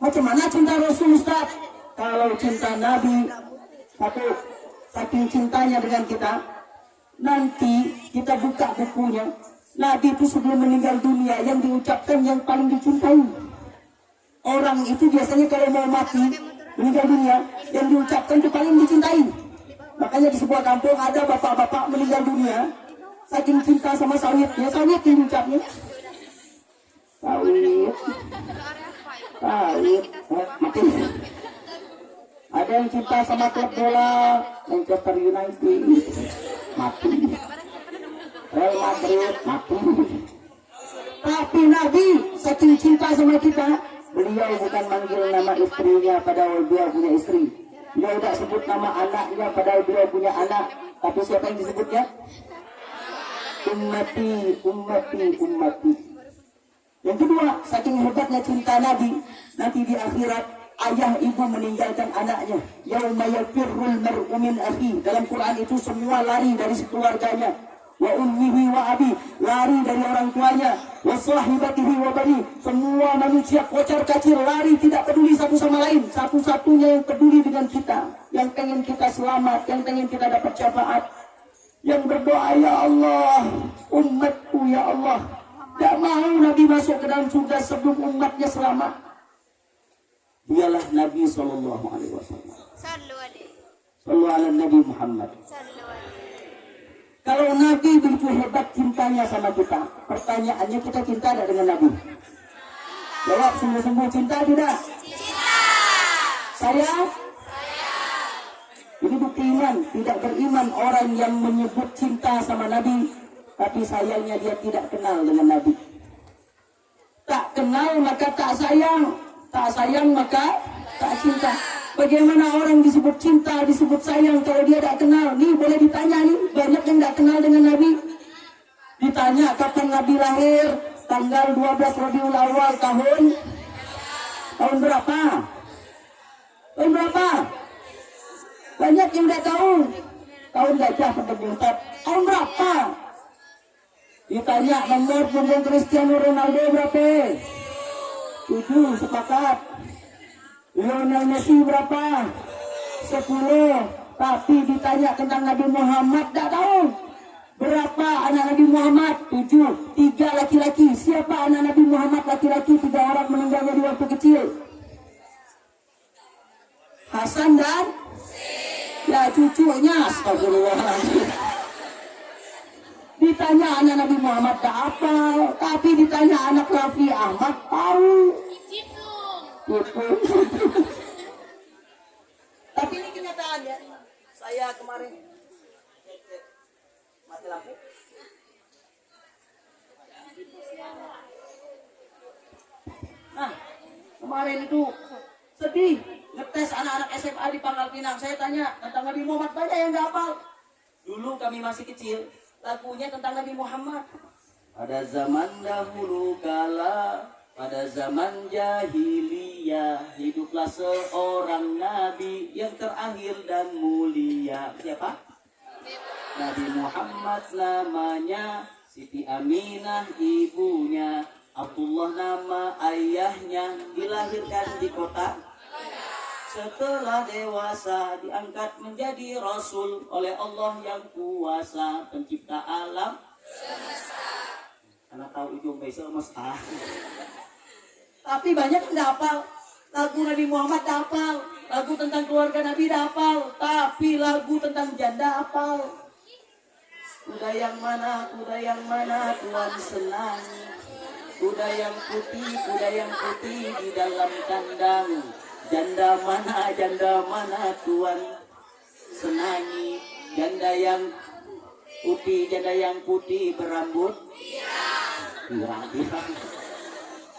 Speaker 6: macam mana cinta Rasul Ustaz? Kalau cinta Nabi, satu, saking cintanya dengan kita, nanti kita buka bukunya. Nabi itu sebelum meninggal dunia yang diucapkan yang paling dicintai. Orang itu biasanya kalau mau mati, meninggal dunia, yang diucapkan itu paling dicintai. Makanya di sebuah kampung ada bapak-bapak meninggal dunia, saking cinta sama sawitnya, sawit yang diucapnya. Sawit, mati. Ada yang cinta sama klub bola, Manchester United, mati. Real Madrid, mati. Tapi Nabi saking cinta sama kita, beliau bukan manggil nama istrinya padahal beliau punya istri. Beliau tidak sebut nama anaknya padahal beliau punya anak. Tapi siapa yang disebutnya? Ummati, ummati, ummati. Yang kedua, saking hebatnya cinta Nabi, nanti di akhirat ayah ibu meninggalkan anaknya. Yauma yafirrul mar'u min akhi. Dalam Quran itu semua lari dari keluarganya. Wa ummihi wa abi, lari dari orang tuanya. Wa sahibatihi wa bani, semua manusia kocar kacir lari tidak peduli satu sama lain. Satu-satunya yang peduli dengan kita, yang pengen kita selamat, yang pengen kita dapat syafaat, yang berdoa ya Allah, umatku ya Allah. Tidak mau Nabi masuk ke dalam surga sebelum umatnya selamat. Dialah Nabi sallallahu alaihi wasallam. Sallu ala Nabi Muhammad. Kalau Nabi begitu hebat cintanya sama kita, pertanyaannya kita cinta tidak dengan Nabi? Jawab sungguh-sungguh, cinta tidak? Cinta. Saya? Ini bukti iman. Tidak beriman orang yang menyebut cinta sama Nabi, tapi sayangnya dia tidak kenal dengan Nabi. Tak kenal maka tak sayang, tak sayang maka tak cinta. Bagaimana orang disebut cinta, disebut sayang kalau dia tidak kenal? Nih boleh ditanya nih, banyak yang tidak kenal dengan Nabi. Ditanya kapan Nabi lahir, tanggal 12 Rabiul Awal tahun berapa? Tahun berapa? Banyak yang tidak tahu. Tahun gajah sebentar. Tahun berapa? Ditanya nomor punggung Cristiano Ronaldo berapa? 7, sepakat. Lionel Messi berapa? 10. Tapi ditanya tentang Nabi Muhammad, tidak tahu. Berapa anak Nabi Muhammad? 7. 3 laki-laki. Siapa anak Nabi Muhammad laki-laki? 3 orang meninggalnya di waktu kecil. Hasan dan? Ya cucunya. Astagfirullahaladzim. Ditanya anak Nabi Muhammad tak hafal. Tapi ditanya anak Raffi Ahmad tahu. Tapi ini kenyataannya. Saya kemarin mati lampu. Nah, kemarin itu sedih ngetes anak-anak SMA di Pangkal Pinang. Saya tanya tentang Nabi Muhammad, banyak yang nggak hafal. Dulu kami masih kecil, lagunya tentang Nabi Muhammad. Pada zaman dahulu kala, pada zaman jahiliyah, hiduplah seorang nabi yang terakhir dan mulia. Siapa? Nabi Muhammad namanya, Siti Aminah ibunya, Abdullah nama ayahnya, dilahirkan di kota. Setelah dewasa diangkat menjadi Rasul oleh Allah yang kuasa, pencipta alam semesta. Karena tahu ujung besok semesta. Tapi banyak yang tidak hafal. Lagu Nabi Muhammad tidak hafal. Lagu tentang keluarga Nabi tidak hafal. Tapi lagu tentang janda hafal. Kuda yang mana Tuhan senang. Kuda yang putih di dalam kandang. Janda mana Tuhan senangi. Janda yang Putih, janda yang putih berambut pirang-pirang.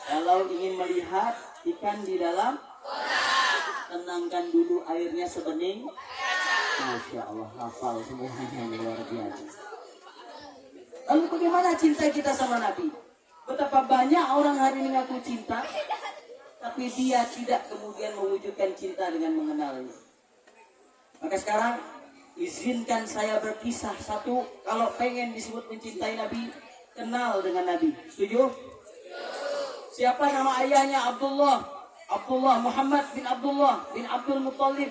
Speaker 6: Kalau ingin melihat ikan di dalam, tenangkan dulu airnya sebening. Masya Allah, hafal semuanya, luar biasa. Lalu bagaimana cinta kita sama Nabi? Betapa banyak orang hari ini ngaku cinta, tapi dia tidak kemudian mewujudkan cinta dengan mengenalnya. Maka sekarang izinkan saya berkisah satu. Kalau pengen disebut mencintai Nabi, kenal dengan Nabi. Setuju? Siapa nama ayahnya? Abdullah. Abdullah Muhammad bin Abdullah bin Abdul Muttalib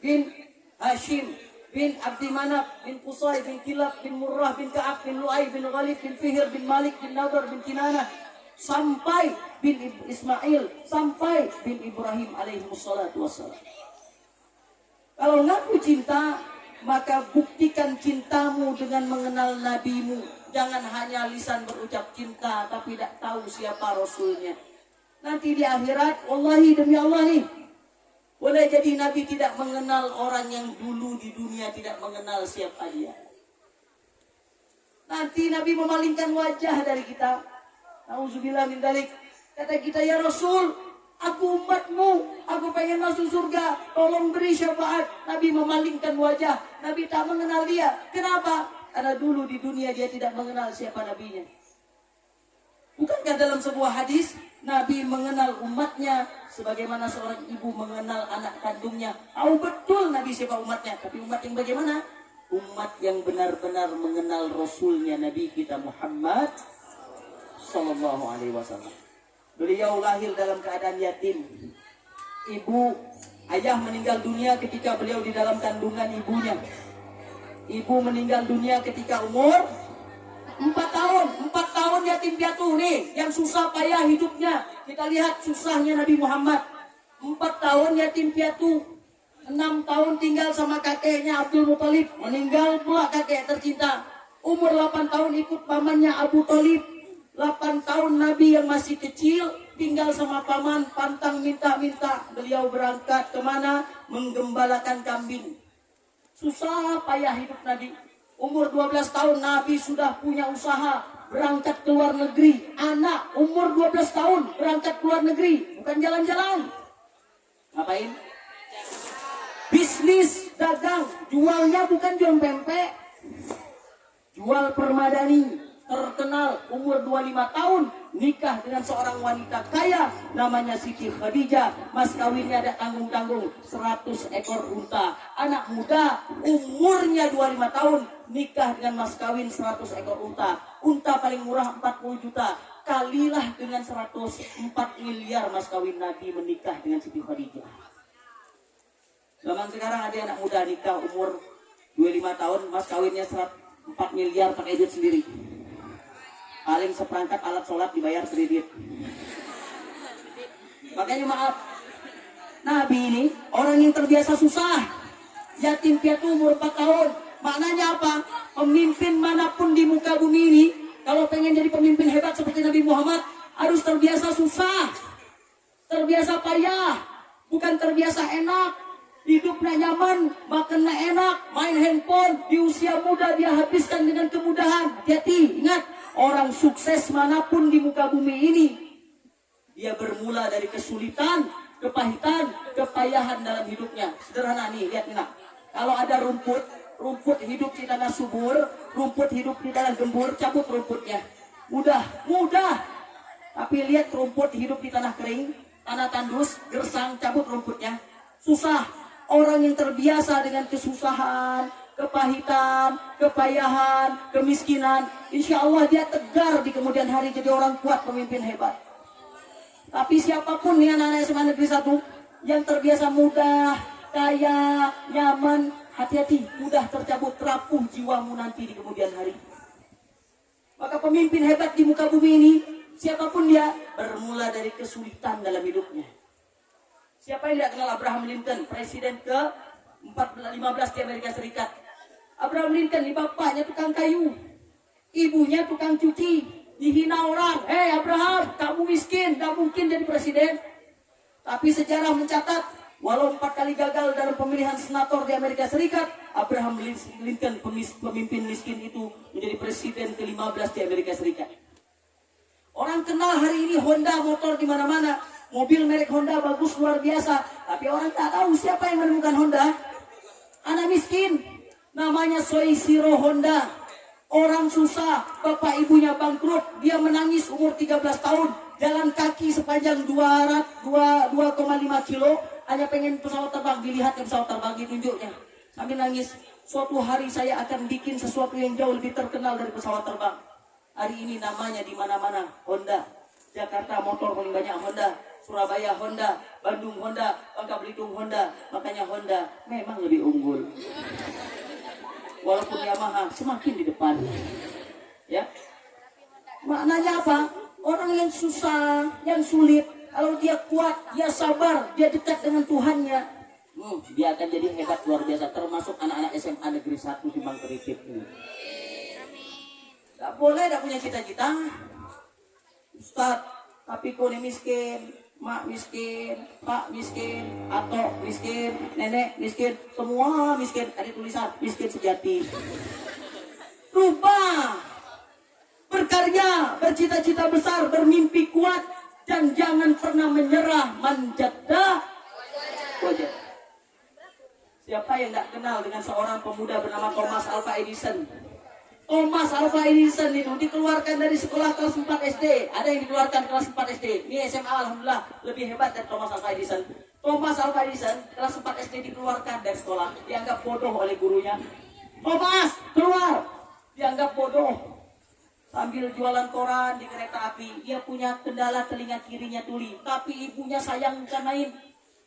Speaker 6: bin Hashim bin Abdi Manaf bin Qusay bin Kilab bin Murrah bin Ka'ab bin Lu'ay bin Ghalib bin Fihir bin Malik bin Nadar bin Kinanah sampai bin Ismail sampai bin Ibrahim alaihi wassalatu wassalam. Kalau ngaku cinta, maka buktikan cintamu dengan mengenal nabimu. Jangan hanya lisan berucap cinta tapi tidak tahu siapa rasulnya. Nanti di akhirat, wallahi demi Allah nih, boleh jadi Nabi tidak mengenal orang yang dulu di dunia tidak mengenal siapa dia. Nanti Nabi memalingkan wajah dari kita. Nauzubillah min dzalik. Kata kita, ya Rasul, aku umatmu, aku pengen masuk surga, tolong beri syafaat. Nabi memalingkan wajah, Nabi tak mengenal dia. Kenapa? Karena dulu di dunia dia tidak mengenal siapa nabinya. Bukankah dalam sebuah hadis, Nabi mengenal umatnya sebagaimana seorang ibu mengenal anak kandungnya. Tahu betul Nabi siapa umatnya, tapi umat yang bagaimana? Umat yang benar-benar mengenal Rasulnya, Nabi kita Muhammad Sallallahu Alaihi Wasallam. Beliau lahir dalam keadaan yatim. Ayah meninggal dunia ketika beliau di dalam kandungan ibunya. Ibu meninggal dunia ketika umur 4 tahun. 4 tahun yatim piatu nih, yang susah payah hidupnya. Kita lihat susahnya Nabi Muhammad. 4 tahun yatim piatu. 6 tahun tinggal sama kakeknya Abdul Muttalib. Meninggal pula kakek tercinta. Umur 8 tahun ikut pamannya Abu Thalib. 8 tahun Nabi yang masih kecil tinggal sama paman, pantang minta-minta. Beliau berangkat kemana? Menggembalakan kambing. Susah payah hidup Nabi. Umur 12 tahun Nabi sudah punya usaha, berangkat ke luar negeri. Anak umur 12 tahun berangkat ke luar negeri, bukan jalan-jalan. Ngapain? Bisnis, dagang. Jualnya bukan jual pempek, jual permadani. Terkenal umur 25 tahun nikah dengan seorang wanita kaya namanya Siti Khadijah. Mas kawinnya ada tanggung-tanggung 100 ekor unta. Anak muda umurnya 25 tahun nikah dengan mas kawin 100 ekor unta. Unta paling murah 40 juta. Kalilah dengan 104 miliar mas kawin Nabi menikah dengan Siti Khadijah. Zaman sekarang ada anak muda nikah umur 25 tahun, mas kawinnya 4 miliar pakai duit sendiri. Paling seperangkat alat sholat dibayar kredit. Makanya maaf, Nabi ini orang yang terbiasa susah. Yatim piatu umur 4 tahun. Maknanya apa? Pemimpin manapun di muka bumi ini, kalau pengen jadi pemimpin hebat seperti Nabi Muhammad, harus terbiasa susah, terbiasa payah, bukan terbiasa enak. Hidupnya nyaman, makannya enak, main handphone. Di usia muda dia habiskan dengan kemudahan. Hati-hati, ingat, orang sukses manapun di muka bumi ini, dia bermula dari kesulitan, kepahitan, kepayahan dalam hidupnya. Sederhana nih, lihat nih nak. Kalau ada rumput hidup di tanah subur, rumput hidup di tanah gembur, cabut rumputnya. Mudah. Tapi lihat rumput hidup di tanah kering, tanah tandus, gersang, cabut rumputnya. Susah. Orang yang terbiasa dengan kesusahan, kepahitan, kepayahan, kemiskinan, insya Allah dia tegar di kemudian hari jadi orang kuat, pemimpin hebat. Tapi siapapun nih anak-anak SMA Negeri 1 yang terbiasa mudah, kaya, nyaman, hati-hati, mudah tercabut, rapuh jiwamu nanti di kemudian hari. Maka pemimpin hebat di muka bumi ini, siapapun dia, bermula dari kesulitan dalam hidupnya. Siapa yang tidak kenal Abraham Lincoln, presiden ke-15 di Amerika Serikat? Abraham Lincoln, ini bapaknya tukang kayu, ibunya tukang cuci, dihina orang. Abraham, kamu miskin, gak mungkin jadi presiden. Tapi sejarah mencatat, Walau 4 kali gagal dalam pemilihan senator di Amerika Serikat, Abraham Lincoln, pemimpin miskin itu, menjadi presiden ke-15 di Amerika Serikat. Orang kenal hari ini Honda motor di mana-mana, mobil merek Honda bagus luar biasa, tapi orang tak tahu siapa yang menemukan Honda. Anak miskin, namanya Soichiro Honda. Orang susah, bapak ibunya bangkrut, dia menangis umur 13 tahun, jalan kaki sepanjang 2,5 kilo, hanya pengen pesawat terbang, dilihat ke pesawat terbang, ditunjuknya. Sambil nangis, suatu hari saya akan bikin sesuatu yang jauh lebih terkenal dari pesawat terbang. Hari ini namanya di mana-mana Honda. Jakarta motor paling banyak Honda, Surabaya Honda, Bandung Honda, Bangka Belitung Honda. Makanya Honda memang lebih unggul. Walaupun Yamaha semakin di depan. Ya. Maknanya apa? Orang yang susah, yang sulit, kalau dia kuat, dia sabar, dia dekat dengan Tuhannya, dia akan jadi hebat luar biasa. Termasuk anak-anak SMA Negeri 1 di Mangkeritip ini. Gak boleh, gak punya cita-cita. Ustaz, tapi kau ini miskin, mak miskin, pak miskin, atok miskin, nenek miskin, semua miskin. Ada tulisan miskin sejati. Rubah, berkarya, bercita-cita besar, bermimpi kuat, dan jangan pernah menyerah. Manjada wajah. Siapa yang tidak kenal dengan seorang pemuda bernama Thomas Alva Edison? Thomas Alva Edison itu dikeluarkan dari sekolah kelas 4 SD. Ada yang dikeluarkan kelas 4 SD. Ini SMA alhamdulillah lebih hebat dari Thomas Alva Edison. Thomas Alva Edison kelas 4 SD dikeluarkan dari sekolah, dianggap bodoh oleh gurunya. Thomas, keluar! Dianggap bodoh. Sambil jualan koran di kereta api, dia punya kendala telinga kirinya tuli, tapi ibunya sayang kanain.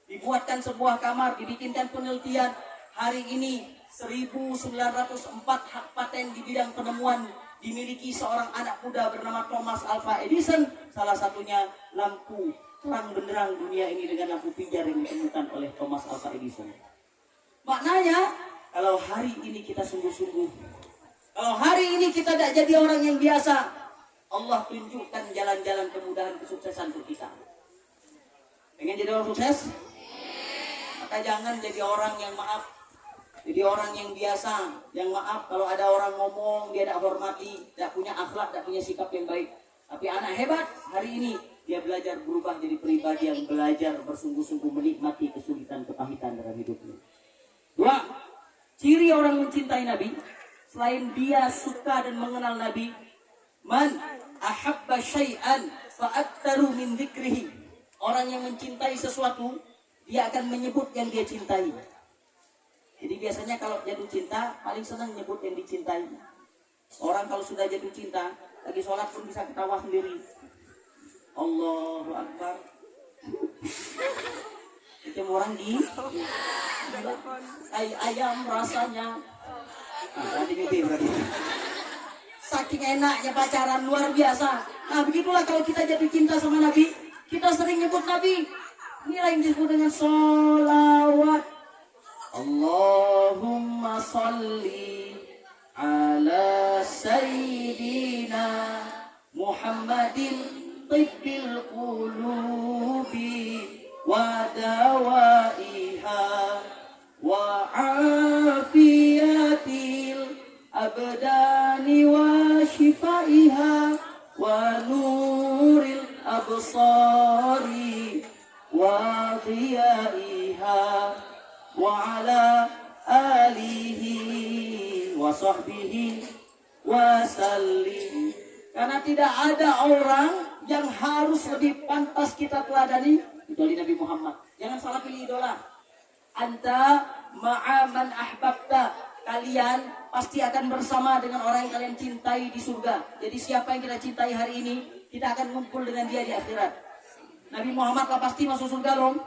Speaker 6: Dibuatkan sebuah kamar, dibikinkan penelitian. Hari ini 1904 hak paten di bidang penemuan dimiliki seorang anak muda bernama Thomas Alva Edison. Salah satunya lampu terang benderang dunia ini dengan lampu pijar yang ditemukan oleh Thomas Alva Edison. Maknanya, kalau hari ini kita sungguh-sungguh, kalau hari ini kita tidak jadi orang yang biasa, Allah tunjukkan jalan-jalan kemudahan kesuksesan untuk kita. Pengen jadi orang sukses? Maka jangan jadi orang yang maaf. Jadi orang yang biasa, yang maaf kalau ada orang ngomong, dia tidak hormati, tidak punya akhlak, tidak punya sikap yang baik. Tapi anak hebat, hari ini dia belajar berubah jadi pribadi yang belajar bersungguh-sungguh menikmati kesulitan, kepahitan dalam hidupnya. 2. Ciri orang mencintai Nabi, selain dia suka dan mengenal Nabi, man ahabba syai'an fa'aktharu min dzikrihi. Orang yang mencintai sesuatu, dia akan menyebut yang dia cintai. Jadi biasanya kalau jatuh cinta, paling senang nyebut yang dicintai. Orang kalau sudah jatuh cinta, lagi sholat pun bisa ketawa sendiri. Allahu Akbar. Itu orang di ayam rasanya. Nanti mimpi berarti. Saking enaknya pacaran luar biasa. Nah begitulah kalau kita jatuh cinta sama Nabi, kita sering nyebut Nabi. Inilah yang disebut dengan sholawat. Allahumma salli ala sayyidina Muhammadin tibbil qulubi wa dawaiha wa afiyatil abdani wa shifaiha wa nuril absari wa dhiyaiha wa ala alihi wa sahbihi wa sallim. Karena tidak ada orang yang harus lebih pantas kita teladani kecuali Nabi Muhammad. Jangan salah pilih idola. Anta ma'aman ahbabta. Kalian pasti akan bersama dengan orang yang kalian cintai di surga. Jadi siapa yang kita cintai hari ini, kita akan ngumpul dengan dia di akhirat. Nabi Muhammad lah pasti masuk surga dong.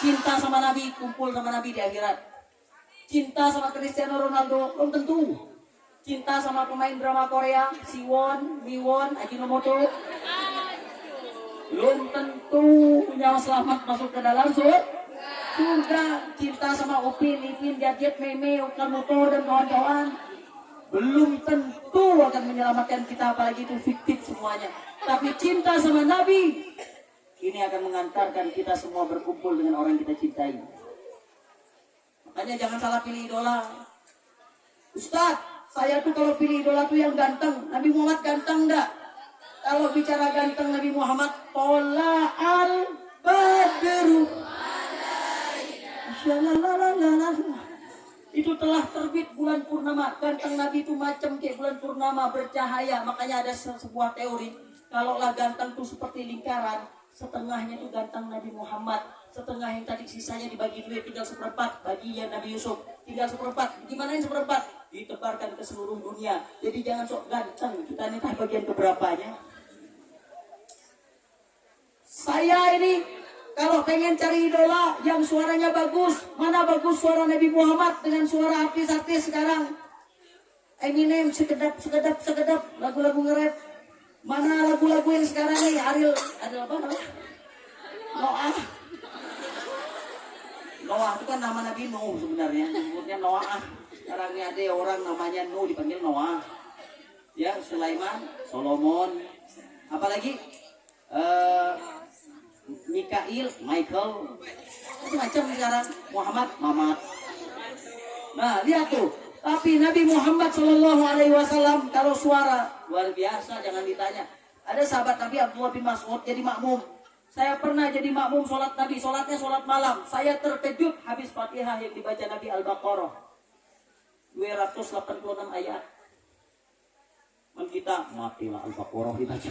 Speaker 6: Cinta sama Nabi, kumpul sama Nabi di akhirat. Cinta sama Cristiano Ronaldo, belum tentu. Cinta sama pemain drama Korea, Siwon, Miwon, Ajinomoto, belum tentu nyawa selamat masuk ke dalam surga. Cinta sama Upin, Ipin, Jadjet, Meme, Okamoto, dan kawan-kawan, belum tentu akan menyelamatkan kita, apalagi itu fiktif semuanya. Tapi cinta sama Nabi, ini akan mengantarkan kita semua berkumpul dengan orang yang kita cintai. Makanya jangan salah pilih idola. Ustaz, saya tuh kalau pilih idola tuh yang ganteng. Nabi Muhammad ganteng enggak? Kalau bicara ganteng Nabi Muhammad, tola al badru. Itu telah terbit bulan purnama. Ganteng Nabi itu macam kayak bulan purnama bercahaya. Makanya ada sebuah teori, kalaulah ganteng itu seperti lingkaran, setengahnya itu ganteng Nabi Muhammad, setengah yang tadi sisanya dibagi duit, tinggal seperempat bagi yang Nabi Yusuf, tinggal seperempat. Gimana yang seperempat? Ditebarkan ke seluruh dunia. Jadi jangan sok ganteng, kita minta bagian keberapanya. Saya ini kalau pengen cari idola yang suaranya bagus, mana bagus suara Nabi Muhammad dengan suara artis-artis sekarang. Eminem sekedap, lagu-lagu nge-rap. Mana lagu-lagu yang sekarang nih, Ariel, ada apa namanya? Noah itu kan nama Nabi Nuh sebenarnya, sebutnya Noah. Sekarang ini ada orang namanya Nuh dipanggil Noah. Ya, Sulaiman, Solomon, apalagi Mikail, Michael, macam sekarang. Muhammad, Mamat. Nah, lihat tuh. Tapi Nabi Muhammad SAW kalau suara luar biasa, jangan ditanya. Ada sahabat Nabi Abdullah bin Mas'ud jadi makmum. Saya pernah jadi makmum sholat Nabi, sholatnya sholat malam. Saya terkejut habis Fatihah yang dibaca Nabi Al-Baqarah 286 ayat. Kita matilah Al-Baqarah dibaca.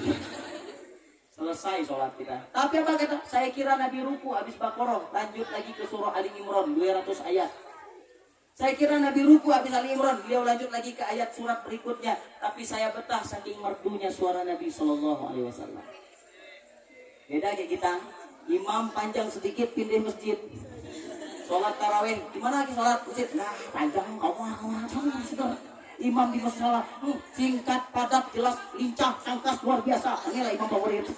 Speaker 6: Selesai sholat kita. Tapi apa kata? Saya kira Nabi ruku habis Baqarah, lanjut lagi ke surah Ali Imran 200 ayat. Saya kira Nabi ruku habis Ali Imran, beliau lanjut lagi ke ayat surat berikutnya. Tapi saya betah saking merdunya suara Nabi SAW. Beda kayak kita, imam panjang sedikit pindah masjid. Sholat tarawih, gimana lagi sholat masjid? Nah, panjang, imam di masjid singkat, padat, jelas, lincah, sangkas, luar biasa. Inilah imam favorit.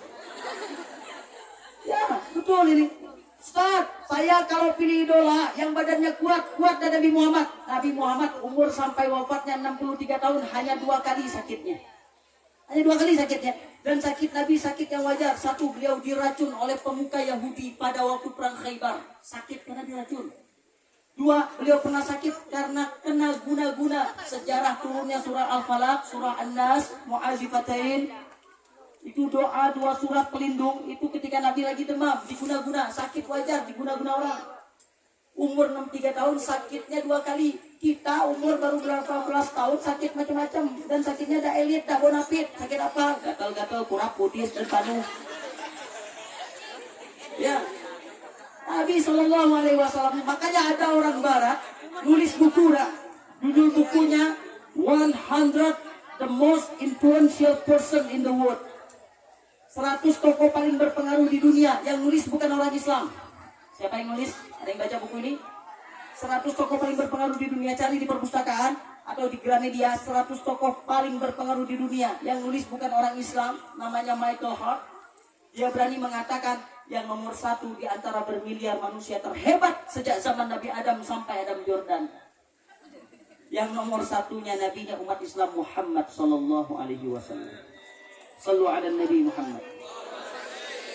Speaker 6: Ya, betul ini. Ustaz, saya kalau pilih idola yang badannya kuat dari Nabi Muhammad. Nabi Muhammad umur sampai wafatnya 63 tahun hanya 2 kali sakitnya. Hanya 2 kali sakitnya. Dan sakit Nabi sakit yang wajar. Satu, beliau diracun oleh pemuka Yahudi pada waktu perang Khaybar. Sakit karena diracun. 2, beliau pernah sakit karena kena guna-guna. Sejarah turunnya surah Al-Falaq, surah An-Nas, Mu'azifatain. Itu doa 2 surat pelindung. Itu ketika Nabi lagi demam, diguna-guna. Sakit wajar, diguna-guna orang. Umur 63 tahun, sakitnya 2 kali. Kita umur baru berapa belas tahun, sakit macam-macam. Dan sakitnya ada elit, ada bonafit. Sakit apa? Gatal-gatal, kurap, pudis, dan panuh. Ya. Nabi SAW. Makanya ada orang barat nulis buku dah. Judul bukunya 100 the most influential person in the world. 100 tokoh paling berpengaruh di dunia. Yang nulis bukan orang Islam. Siapa yang nulis? Ada yang baca buku ini? 100 tokoh paling berpengaruh di dunia. Cari di perpustakaan atau di Gramedia. 100 tokoh paling berpengaruh di dunia. Yang nulis bukan orang Islam. Namanya Michael Hart. Dia berani mengatakan yang nomor 1 di antara bermiliar manusia terhebat sejak zaman Nabi Adam sampai Adam Jordan. Yang nomor 1-nya nabinya umat Islam Muhammad sallallahu alaihi wasallam. Sallu ala Nabi Muhammad.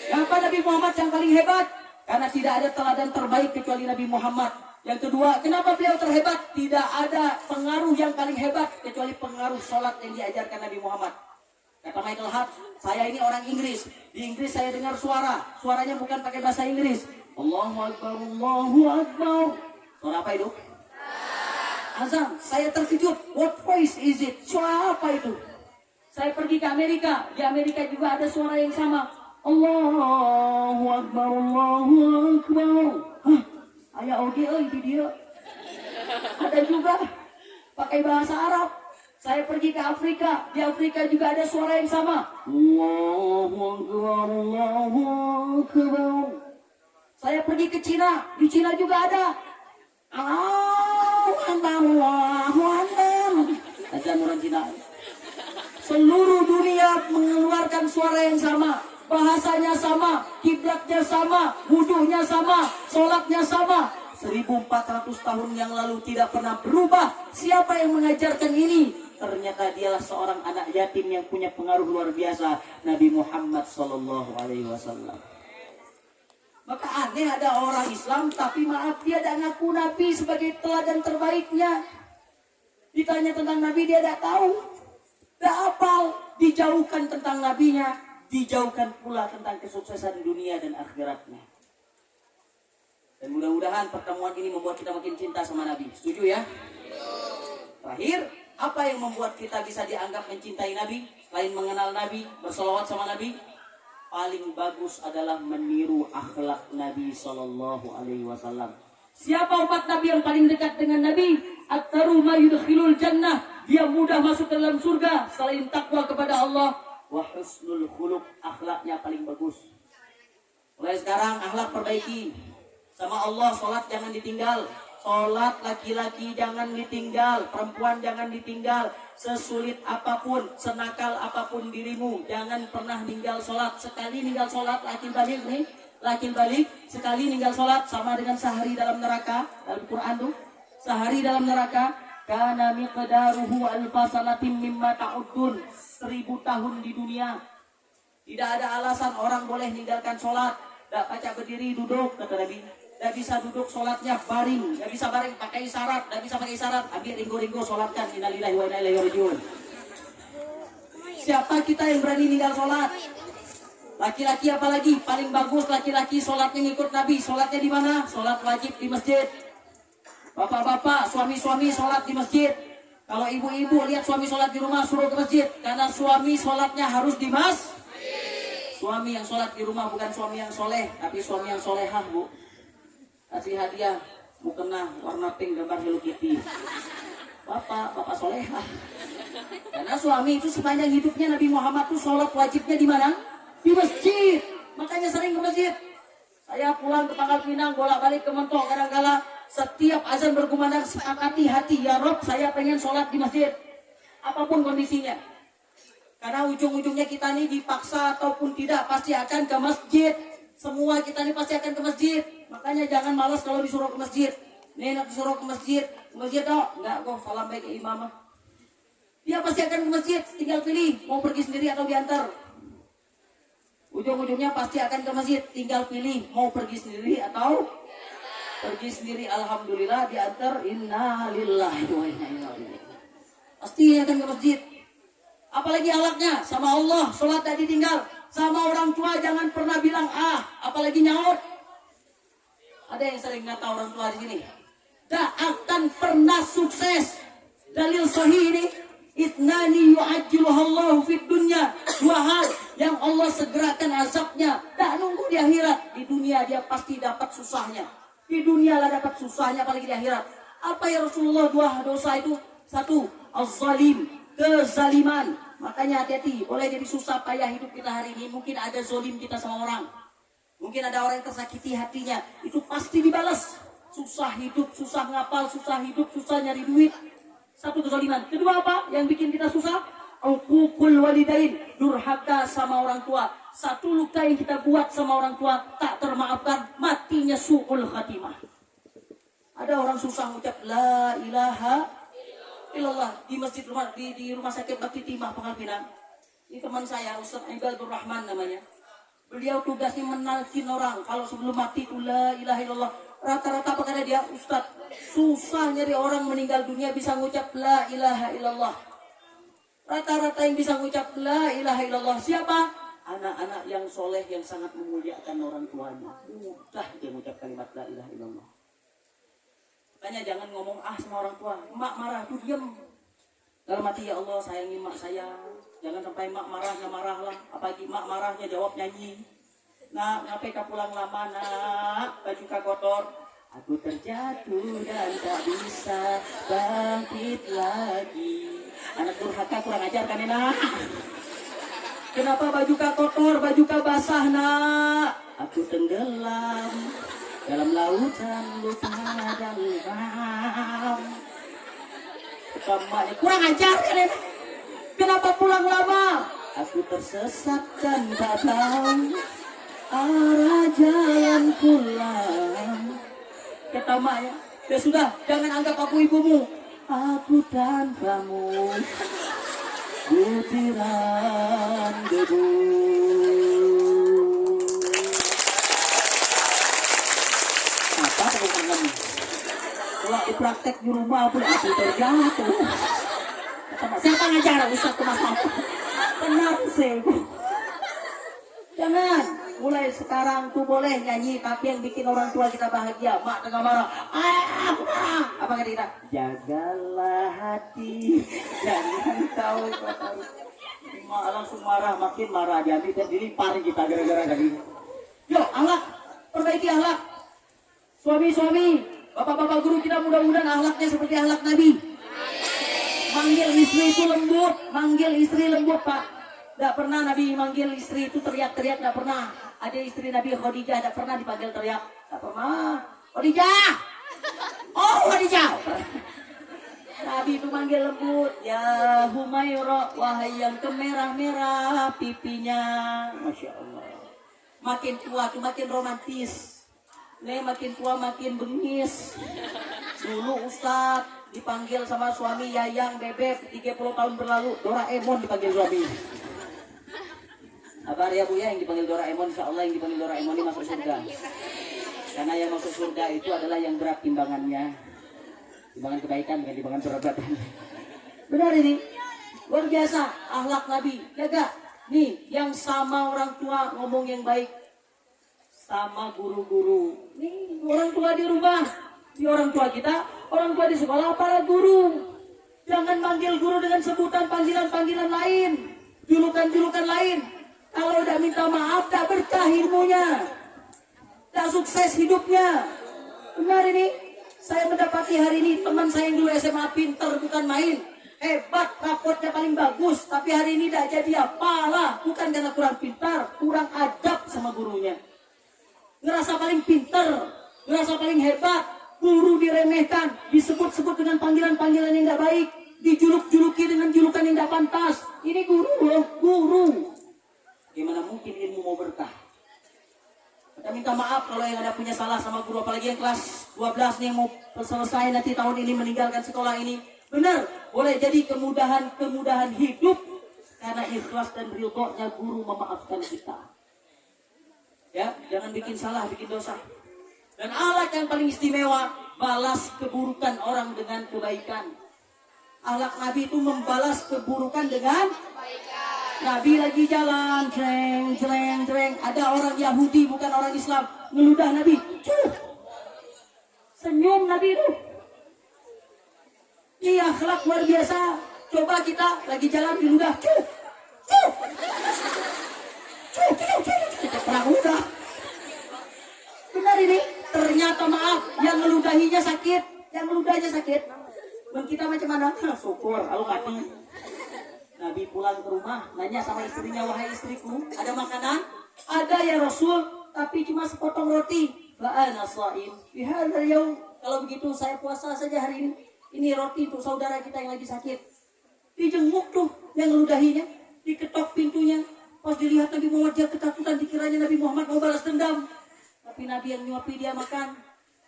Speaker 6: Kenapa Nabi Muhammad yang paling hebat? Karena tidak ada teladan terbaik kecuali Nabi Muhammad. Yang kedua, kenapa beliau terhebat? Tidak ada pengaruh yang paling hebat kecuali pengaruh sholat yang diajarkan Nabi Muhammad. Kata Michael Hart, saya ini orang Inggris. Di Inggris saya dengar suaranya bukan pakai bahasa Inggris. Allahu Akbar, Allahu Akbar. Suara apa itu? Azan. Saya terkejut. What voice is it? Suara apa itu? Saya pergi ke Amerika. Di Amerika juga ada suara yang sama. Allahu Akbar, Allahu Akbar. Hah? Ayah audio itu dia. Ada juga pakai bahasa Arab. Saya pergi ke Afrika. Di Afrika juga ada suara yang sama. Allahu Akbar, Allahu Akbar. Saya pergi ke Cina. Di Cina juga ada. Allahu Akbar, Allahu Akbar. Azan orang Cina. Seluruh dunia mengeluarkan suara yang sama. Bahasanya sama, kiblatnya sama, wudunya sama, sholatnya sama. 1400 tahun yang lalu tidak pernah berubah. Siapa yang mengajarkan ini? Ternyata dialah seorang anak yatim yang punya pengaruh luar biasa. Nabi Muhammad SAW. Maka aneh ada orang Islam tapi maaf dia tidak ngaku Nabi sebagai teladan terbaiknya. Ditanya tentang Nabi dia tidak tahu, tidak hafal, dijauhkan tentang Nabinya, dijauhkan pula tentang kesuksesan dunia dan akhiratnya. Dan mudah-mudahan pertemuan ini membuat kita makin cinta sama Nabi. Setuju ya? Terakhir, apa yang membuat kita bisa dianggap mencintai Nabi? Selain mengenal Nabi, bersolawat sama Nabi, paling bagus adalah meniru akhlak Nabi Sallallahu Alaihi Wasallam. Siapa umat Nabi yang paling dekat dengan Nabi? Aktaru ma yudkhilul jannah. Dia mudah masuk ke dalam surga selain takwa kepada Allah. Wa husnul khuluq, akhlaknya paling bagus. Mulai sekarang akhlak perbaiki. Sama Allah, sholat jangan ditinggal. Sholat laki-laki jangan ditinggal, perempuan jangan ditinggal. Sesulit apapun, senakal apapun dirimu, jangan pernah ninggal sholat. Sekali ninggal sholat, laki balik nih. Laki balik, sekali ninggal sholat sama dengan sehari dalam neraka. Dalam Quran tuh, sehari dalam neraka. Kana miqdaruhu alfasanatim mimma ta'udun. 1000 tahun di dunia. Tidak ada alasan orang boleh ninggalkan sholat. Tidak baca berdiri, duduk, kata Nabi. Tidak bisa duduk sholatnya baring. Tidak bisa baring pakai isyarat. Tidak bisa pakai isyarat. Ambil ringgo-ringgo sholatkan. Innalillahi wa inna ilaihi raji'un. Siapa kita yang berani ninggal sholat? Laki-laki apalagi paling bagus laki-laki sholatnya ngikut Nabi. Sholatnya di mana? Sholat wajib di masjid. Bapak-bapak, suami-suami sholat di masjid. Kalau ibu-ibu lihat suami sholat di rumah, suruh ke masjid. Karena suami sholatnya harus di masjid. Suami yang sholat di rumah bukan suami yang soleh, tapi suami yang solehah, Bu. Kasih hadiah mukena warna pink gambar Hello Kitty. Bapak solehah. Karena suami itu sepanjang hidupnya Nabi Muhammad itu sholat wajibnya di mana? Di masjid. Makanya sering ke masjid. Saya pulang ke Pangkal Pinang, bolak-balik ke Mentok, kadang-kala setiap azan berkumandang sepakati hati, ya Rob, saya pengen sholat di masjid. Apapun kondisinya. Karena ujung-ujungnya kita nih dipaksa ataupun tidak pasti akan ke masjid. Semua kita nih pasti akan ke masjid. Makanya jangan malas kalau disuruh ke masjid. Nih nak disuruh ke masjid dong. Enggak kok, salam baik ke imam. Dia pasti akan ke masjid, tinggal pilih mau pergi sendiri atau diantar. Ujung-ujungnya pasti akan ke masjid, tinggal pilih mau pergi sendiri atau pergi sendiri. Alhamdulillah diantar. Innalillahi wa inna ilaihi raji'un. Pasti akan ke masjid. Apalagi akhlaknya sama Allah, sholat tak ditinggal. Sama orang tua jangan pernah bilang apalagi nyaut. Ada yang sering ngata orang tua di sini. Tak akan pernah sukses. Dalil sahih ini, itnani yu'ajjiluhallahu fid dunya. 2 hal yang Allah segerakan azabnya. Tak nunggu di akhirat. Di dunia dia pasti dapat susahnya. Di dunia lah dapat susahnya, apalagi di akhirat. Apa ya Rasulullah 2 dosa itu? 1, az-zalim, kezaliman. Makanya hati-hati, boleh jadi susah payah hidup kita hari ini. Mungkin ada zolim kita sama orang. Mungkin ada orang yang tersakiti hatinya. Itu pasti dibalas. Susah hidup, susah ngapal, susah hidup, susah nyari duit. 1 kezaliman. Kedua apa? Yang bikin kita susah? Uququl walidain, durhaka sama orang tua. 1 luka yang kita buat sama orang tua tak termaafkan, matinya su'ul khatimah. Ada orang susah mengucap la ilaha illallah di masjid di rumah sakit Bakti Timah Pangkal Pinang. Ini teman saya Ustaz Ibadur Rahman namanya. Beliau tugasnya menalkin orang kalau sebelum mati itu la ilaha illallah. Rata-rata apa kata dia? Ustaz, susah nyari orang meninggal dunia bisa mengucap la ilaha illallah. Rata-rata yang bisa mengucap la ilaha illallah siapa? Anak-anak yang soleh yang sangat memuliakan orang tuanya. Mudah dia mengucap kalimat la ilaha illallah. Makanya jangan ngomong sama orang tua. Mak marah tuh diam. Dalam hati, ya Allah sayangi mak saya. Jangan sampai mak marahnya marahlah. Apalagi mak marahnya jawab nyanyi. Nak, ngapain kau pulang lama nak? Baju kau kotor. Aku terjatuh dan tak bisa bangkit lagi. Anak durhaka kurang ajar kan enak. Kenapa baju kau kotor, baju kau basah nak? Aku tenggelam dalam lautan lupa dan ram. Kembali kurang ajar kan enak. Kenapa pulang lama? Aku tersesat dan tak tahu arah jalan pulang. Kata maknya, ya sudah, jangan anggap aku ibumu. Aku tanpamu butiran debu. praktek di rumah pun aku terjatuh. Siapa ngajar Ustaz ke Mas Mahfud? Benar sih. Jangan. Mulai sekarang tuh boleh nyanyi, tapi yang bikin orang tua kita bahagia. Mak tengah marah, apa kata kita? Jagalah hati, jangan kau kotori. Mak langsung marah, makin marah. Jadi dilipar kita gara-gara tadi. Yuk, akhlak, perbaiki akhlak. Suami-suami, bapak-bapak guru kita mudah-mudahan akhlaknya seperti akhlak Nabi. Manggil istri itu lembut, manggil istri lembut, Pak. Tidak pernah Nabi manggil istri itu teriak-teriak, tidak pernah. Ada istri Nabi Khadijah tidak pernah dipanggil teriak, tidak pernah. Khadijah, oh Khadijah. Nabi itu manggil lembut, ya Humaira, wahai yang kemerah-merah pipinya, masya Allah. Makin tua tuh makin romantis, nih makin tua makin bengis. Dulu Ustaz dipanggil sama suami Yayang Bebek 30 tahun berlalu, Doraemon dipanggil suami. Kabar ya Bu ya, yang dipanggil Doraemon, insya Allah yang dipanggil Doraemon ini masuk surga. Karena yang masuk surga itu adalah yang berat timbangannya. Timbangan kebaikan, bukan timbangan perbuatan. Benar ini, luar biasa akhlak Nabi. Jaga, nih yang sama orang tua ngomong yang baik, sama guru-guru. Nih orang tua di rumah, di orang tua kita, orang tua di sekolah, para guru. Jangan manggil guru dengan sebutan panggilan-panggilan lain, julukan-julukan lain. Kalau udah minta maaf, tak berkah ilmunya, tak sukses hidupnya. Benar ini, saya mendapati hari ini teman saya yang dulu SMA pinter bukan main, hebat, rapotnya paling bagus, tapi hari ini tak jadi apalah, bukan karena kurang pintar, kurang adab sama gurunya. Ngerasa paling pinter, ngerasa paling hebat, guru diremehkan, disebut-sebut dengan panggilan-panggilan yang tidak baik, dijuluk-juluki dengan julukan yang tidak pantas. Ini guru loh, guru. Gimana mungkin ilmu mau berkah? Kita minta maaf kalau yang ada punya salah sama guru, apalagi yang kelas 12 nih yang mau selesai nanti tahun ini meninggalkan sekolah ini. Benar, boleh jadi kemudahan hidup karena ikhlas dan ridhonya guru memaafkan kita. Ya, jangan bikin salah, bikin dosa. Dan akhlak yang paling istimewa, balas keburukan orang dengan kebaikan. Akhlak Nabi itu membalas keburukan dengan kebaikan. Nabi lagi jalan, jreng. Ada orang Yahudi, bukan orang Islam, ngeludah Nabi. Senyum Nabi itu. Ini akhlak luar biasa. Coba kita lagi jalan diludah. Kita pernah udah. Benar ini. Ternyata maaf, yang ngeludahinya sakit. Yang ngeludahnya sakit. Dan kita macam mana? Syukur, kalau mati. Nabi pulang ke rumah, nanya sama istrinya, wahai istriku, ada makanan? Ada ya Rasul, tapi cuma sepotong roti. La'ana sha'im. Bihadzal yaum. Kalau begitu saya puasa saja hari ini. Ini roti untuk saudara kita yang lagi sakit. Dijenguk tuh yang ngeludahinya, diketok pintunya. Pas dilihat Nabi Muhammad, dia ketakutan, dikiranya Nabi Muhammad mau balas dendam. Tapi Nabi yang nyuapi dia makan,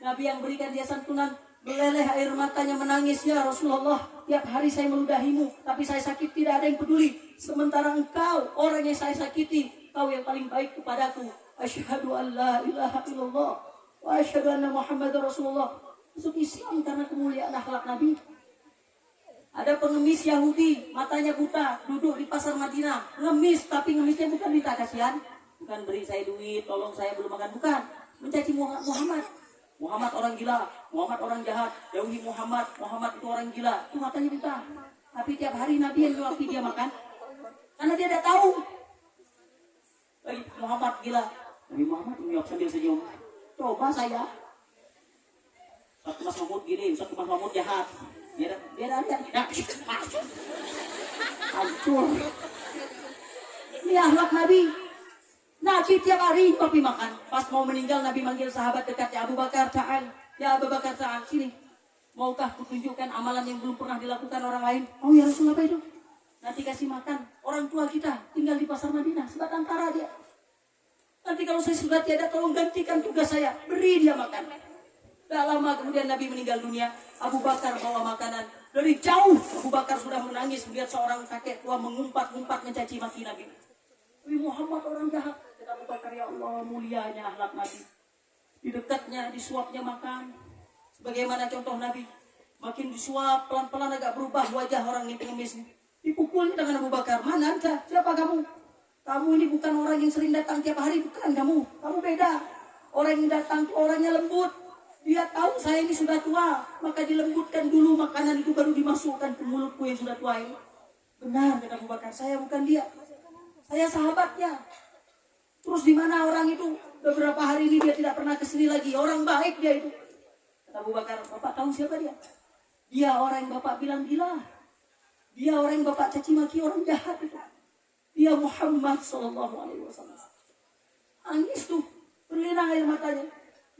Speaker 6: Nabi yang berikan dia santunan. Meleleh air matanya menangis, ya Rasulullah, tiap hari saya meludahimu, tapi saya sakit tidak ada yang peduli. Sementara engkau, orang yang saya sakiti, kau yang paling baik kepadaku. Asyhadu an la ilaha illallah wa asyhadu anna Muhammadar Rasulullah. Masuk Islam karena kemuliaan akhlak Nabi. Ada pengemis Yahudi, matanya buta, duduk di pasar Madinah, ngemis, tapi ngemisnya bukan minta kasihan, bukan beri saya duit, tolong saya belum makan, bukan, mencaci Muhammad. Muhammad orang gila, Muhammad orang jahat, jauhi Muhammad, Muhammad itu orang gila. Itu matanya buta. Tapi tiap hari Nabi yang nyuapi dia makan, karena dia tidak tahu. Muhammad gila, Nabi Muhammad menyuap sambil senyum. Coba saya, Ustaz Mas Mahmud gini, Ustaz Mas Mahmud jahat. Dia hancur. Ini akhlak Nabi. Nabi tiap hari kopi makan. Pas mau meninggal Nabi manggil sahabat dekatnya, Abu Bakar, ta'al. Ya Abu Bakar, ta'al, sini. Maukah kutunjukkan amalan yang belum pernah dilakukan orang lain? Oh ya Rasul, apa itu? Nanti kasih makan orang tua kita tinggal di pasar Madinah, sebatang kara dia. Nanti kalau saya sudah tiada, tolong gantikan tugas saya, beri dia makan. Tak lama kemudian Nabi meninggal dunia, Abu Bakar bawa makanan. Dari jauh Abu Bakar sudah menangis melihat seorang kakek tua mengumpat-ngumpat mencaci maki Nabi. Nabi Muhammad orang jahat. Kata Abu Bakar, ya Allah, mulianya akhlak Nabi. Di dekatnya, disuapnya makan. Sebagaimana contoh Nabi. Makin disuap, pelan-pelan agak berubah wajah orang yang pengemis. Dipukulnya dengan Abu Bakar. Mana anda? Siapa kamu? Kamu ini bukan orang yang sering datang tiap hari, bukan kamu. Kamu beda. Orang yang datang itu orangnya lembut. Dia tahu saya ini sudah tua, maka dilembutkan dulu makanan itu baru dimasukkan ke mulutku yang sudah tua ini. Benar kata Abu Bakar, saya bukan dia. Saya sahabatnya. Terus di mana orang itu? Beberapa hari ini dia tidak pernah kesini lagi. Orang baik dia itu. Kata Abu Bakar, Bapak tahu siapa dia? Dia orang yang Bapak bilang gila. Dia orang yang Bapak caci maki, orang jahat itu. Dia Muhammad sallallahu alaihi wasallam. Angis tuh, berlinang air matanya.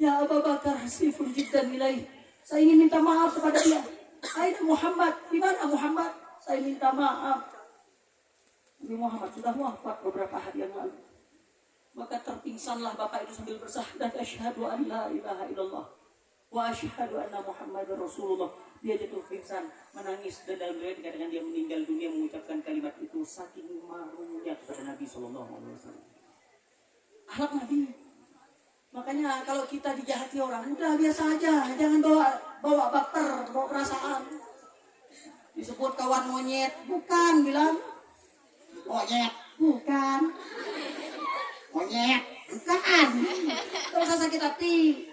Speaker 6: Ya Abu Bakar hasifun jiddan ilaih. Saya ingin minta maaf kepada dia. Aina Muhammad, di mana Muhammad? Saya minta maaf. Nabi Muhammad sudah wafat beberapa hari yang lalu. Maka terpingsanlah bapak itu sambil bersahdat asyhadu an la ilaha illallah wa asyhadu anna Muhammadar Rasulullah. Dia jatuh pingsan, menangis, dan dalam riwayat dikatakan dia meninggal dunia mengucapkan kalimat itu saking marahnya kepada Nabi sallallahu alaihi wasallam. Akhlak Nabi. Makanya kalau kita dijahati orang, udah biasa aja, jangan bawa baper, bawa perasaan. Disebut kawan monyet, bukan, bilang monyet, bukan. Monyet, bukan. Kalau usah sakit hati,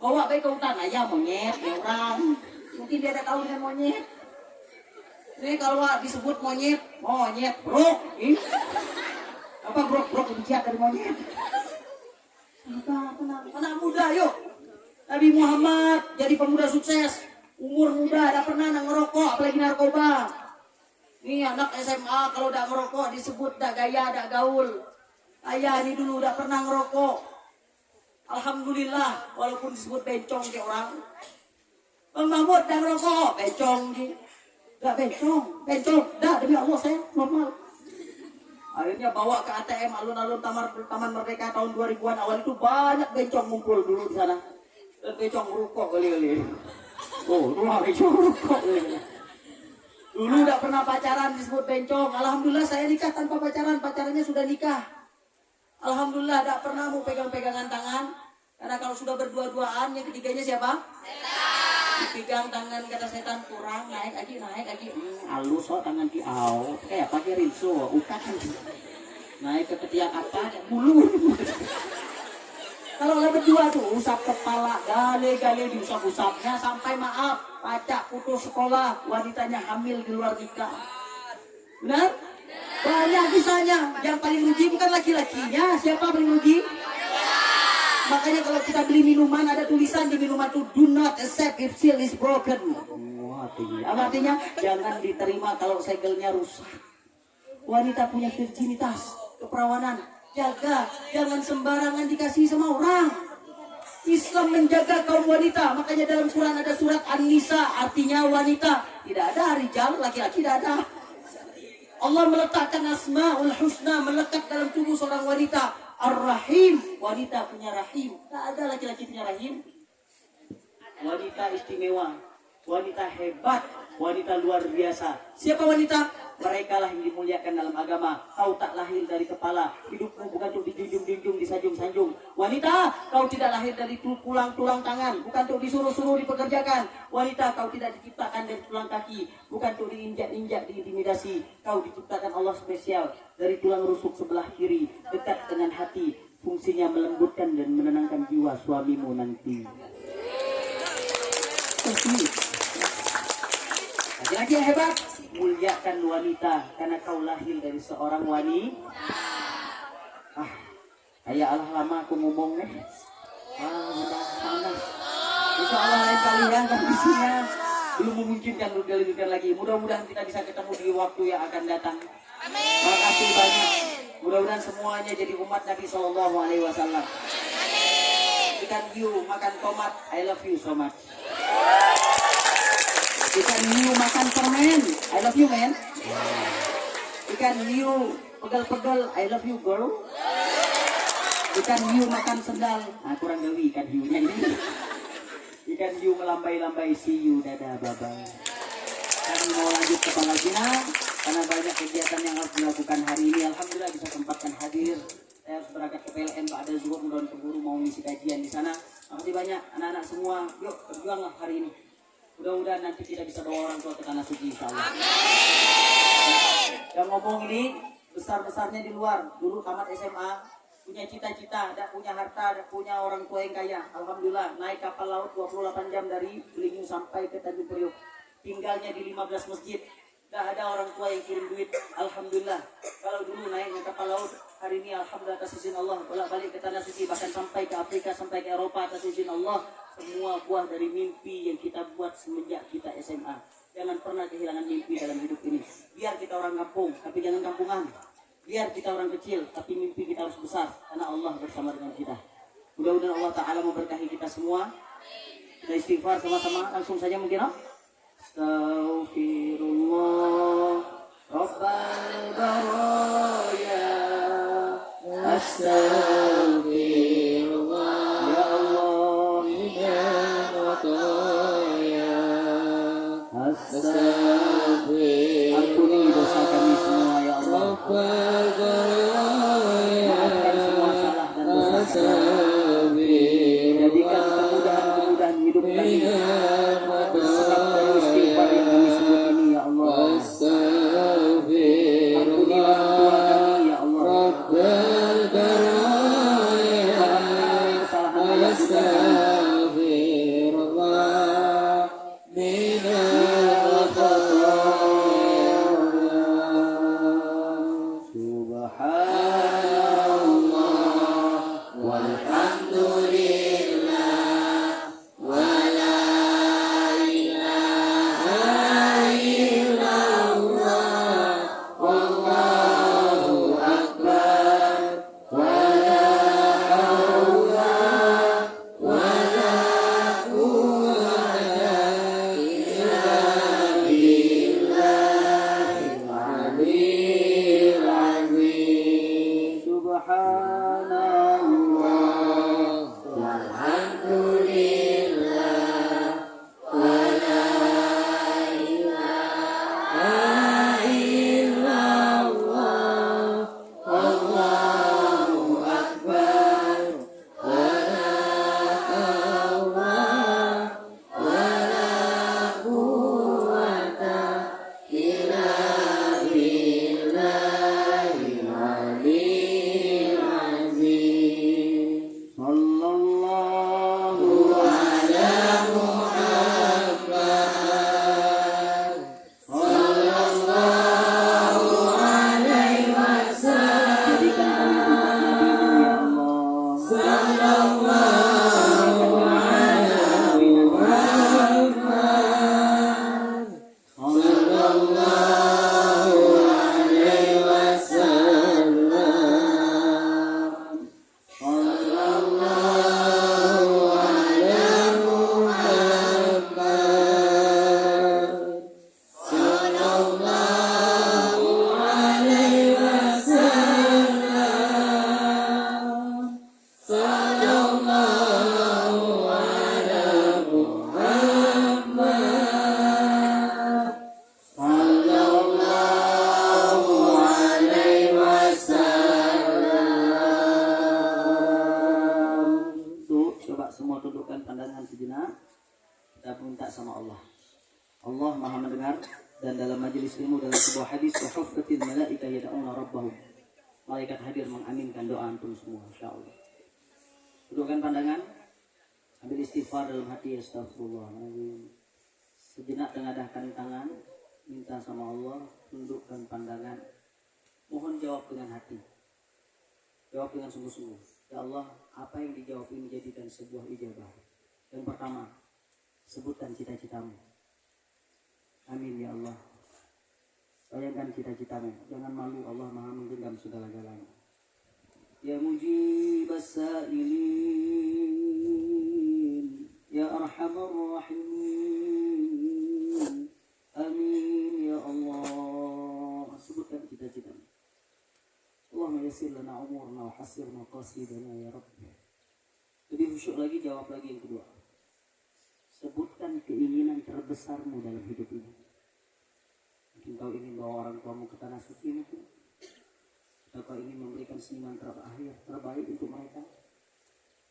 Speaker 6: bawa baik ke hutan aja monyet, ya orang. Mungkin dia ada tahu dengan monyet. Ini kalau disebut monyet, monyet, brok. Apa brok lebih jahat dari monyet? Anak muda yuk. Nabi Muhammad jadi pemuda sukses. Umur muda, tidak pernah ngerokok, apalagi narkoba. Ini anak SMA kalau udah ngerokok disebut dah gaya, dah gaul. Ayah ini dulu udah pernah ngerokok. Alhamdulillah, walaupun disebut bencong ke orang. Bang Mahmud dah ngerokok, bencong di. Dah bencong, dah demi Allah saya normal. Akhirnya bawa ke ATM alun-alun Taman Merdeka tahun 2000-an awal itu banyak bencong ngumpul dulu di sana. Dan bencong merokok kali-kali. Oh, rumah bencong merokok kali-kali. Dulu udah pernah pacaran disebut bencong. Alhamdulillah saya nikah tanpa pacaran, pacarannya sudah nikah. Alhamdulillah tidak pernah mau pegang-pegangan tangan. Karena kalau sudah berdua-duaan, yang ketiganya siapa? Dipegang tangan kata setan kurang, naik lagi. Halus so tangan ki au. Kayak pakai rinso, ukat. Naik ke ketiak apa? Bulu. Kalau udah berdua tuh, usap kepala, gale-gale diusap-usapnya sampai maaf, pacak putus sekolah, wanitanya hamil di luar nikah. Benar? Banyak kisahnya. Yang paling rugi bukan laki-lakinya, siapa paling rugi? Makanya kalau kita beli minuman ada tulisan di minuman itu do not accept if seal is broken. Apa artinya? Jangan diterima kalau segelnya rusak. Wanita punya virginitas, keperawanan. Jaga, jangan sembarangan dikasih sama orang. Islam menjaga kaum wanita. Makanya dalam Quran ada surat An-Nisa, artinya wanita. Tidak ada rijal, laki-laki tidak ada. Allah meletakkan Asmaul Husna melekat dalam tubuh seorang wanita. Ar-Rahim, wanita punya rahim. Tak ada laki-laki punya rahim. Wanita istimewa, wanita hebat, wanita luar biasa. Siapa wanita? Mereka lah yang dimuliakan dalam agama. Kau tak lahir dari kepala, hidupmu bukan untuk dijunjung-junjung, disanjung-sanjung. Wanita, kau tidak lahir dari tulang tangan, bukan untuk disuruh-suruh dipekerjakan. Wanita, kau tidak diciptakan dari tulang kaki, bukan untuk diinjak-injak, diintimidasi. Kau diciptakan Allah spesial dari tulang rusuk sebelah kiri, dekat dengan hati. Fungsinya melembutkan dan menenangkan jiwa suamimu nanti. Laki-laki yang hebat, muliakan wanita karena kau lahir dari seorang wanita. Kayak Allah lama aku ngomong nih. Panas. Insya Allah lain kali ya kondisinya belum memungkinkan untuk dilanjutkan lagi. Mudah-mudahan kita bisa ketemu di waktu yang akan datang. Amin. Terima kasih banyak. Mudah-mudahan semuanya jadi umat Nabi Sallallahu Alaihi Wasallam. Ikan hiu makan tomat, I love you so much. Ikan hiu makan permen, I love you man. Ikan hiu pegel-pegel, I love you girl. Ikan hiu makan sendal, kurang gawi ikan hiunya ini. Ikan hiu melambai-lambai, see you, dadah, bye-bye. Kami mau lanjut ke Pangkal Pinang karena banyak kegiatan yang harus dilakukan hari ini. Alhamdulillah bisa sempatkan hadir. Saya harus berangkat ke PLN Pak Ada Zuhur, mudah-mudahan keburu mau ngisi kajian di sana. Makasih banyak anak-anak semua. Yuk berjuanglah hari ini. Mudah-mudahan nanti kita bisa bawa orang tua ke tanah suci insyaallah. Yang ngomong ini besar-besarnya di luar. Dulu tamat SMA, punya cita-cita, tidak punya harta, tidak punya orang tua yang kaya. Alhamdulillah naik kapal laut 28 jam dari Belitung sampai ke Tanjung Priok. Tinggalnya di 15 masjid. Tidak ada orang tua yang kirim duit. Alhamdulillah. Kalau dulu naiknya kapal laut, hari ini alhamdulillah atas izin Allah bolak-balik ke tanah suci, bahkan sampai ke Afrika, sampai ke Eropa atas izin Allah. Semua buah dari mimpi yang kita buat semenjak kita SMA. Jangan pernah kehilangan mimpi dalam hidup ini. Biar kita orang kampung, tapi jangan kampungan. Biar kita orang kecil, tapi mimpi kita harus besar. Karena Allah bersama dengan kita. Mudah-mudahan Allah Ta'ala memberkahi kita semua. Kita istighfar sama-sama. Langsung saja mungkin. Astaghfirullah Rabbal baraya. Astaghfirullah ya Allah. Ampuni dosa kami semua ya Allah. Maafkan semua salah dan dosa kami. Jadikan kemudahan-kemudahan hidup kami sebab dari istighfar yang kami sebut ini ya Allah. Ampunilah doa kami ya Allah. Maafkan kesalahan ayat kita kami. Allah Maha mendengar, dan dalam majelis ilmu dalam sebuah hadis wahaffatil malaika yad'una rabbahum. Malaikat hadir mengaminkan doa antum semua insyaallah. Dudukkan pandangan, ambil istighfar dalam hati, astagfirullahaladzim. Sejenak tengadahkan tangan, minta sama Allah, tundukkan pandangan. Mohon jawab dengan hati. Jawab dengan sungguh-sungguh. Ya Allah, apa yang dijawab ini jadikan sebuah ijabah. Yang pertama, sebutkan cita-citamu. Amin ya Allah. Bayangkan cita-citamu. Jangan malu, Allah Maha menggenggam segala-galanya. Ya mujibas sa'ilin, ya arhamar rahimin. Amin ya Allah. Sebutkan cita-citamu. Allahumma yassir lana umurna wa hasirna qasidana ya Rabbi. Lebih khusyuk lagi, jawab lagi yang kedua. Sebutkan keinginan terbesarmu dalam hidup ini. Mungkin kau ingin bawa orang tuamu ke tanah suci mungkin. Atau kau ingin memberikan senyuman terbaik untuk mereka.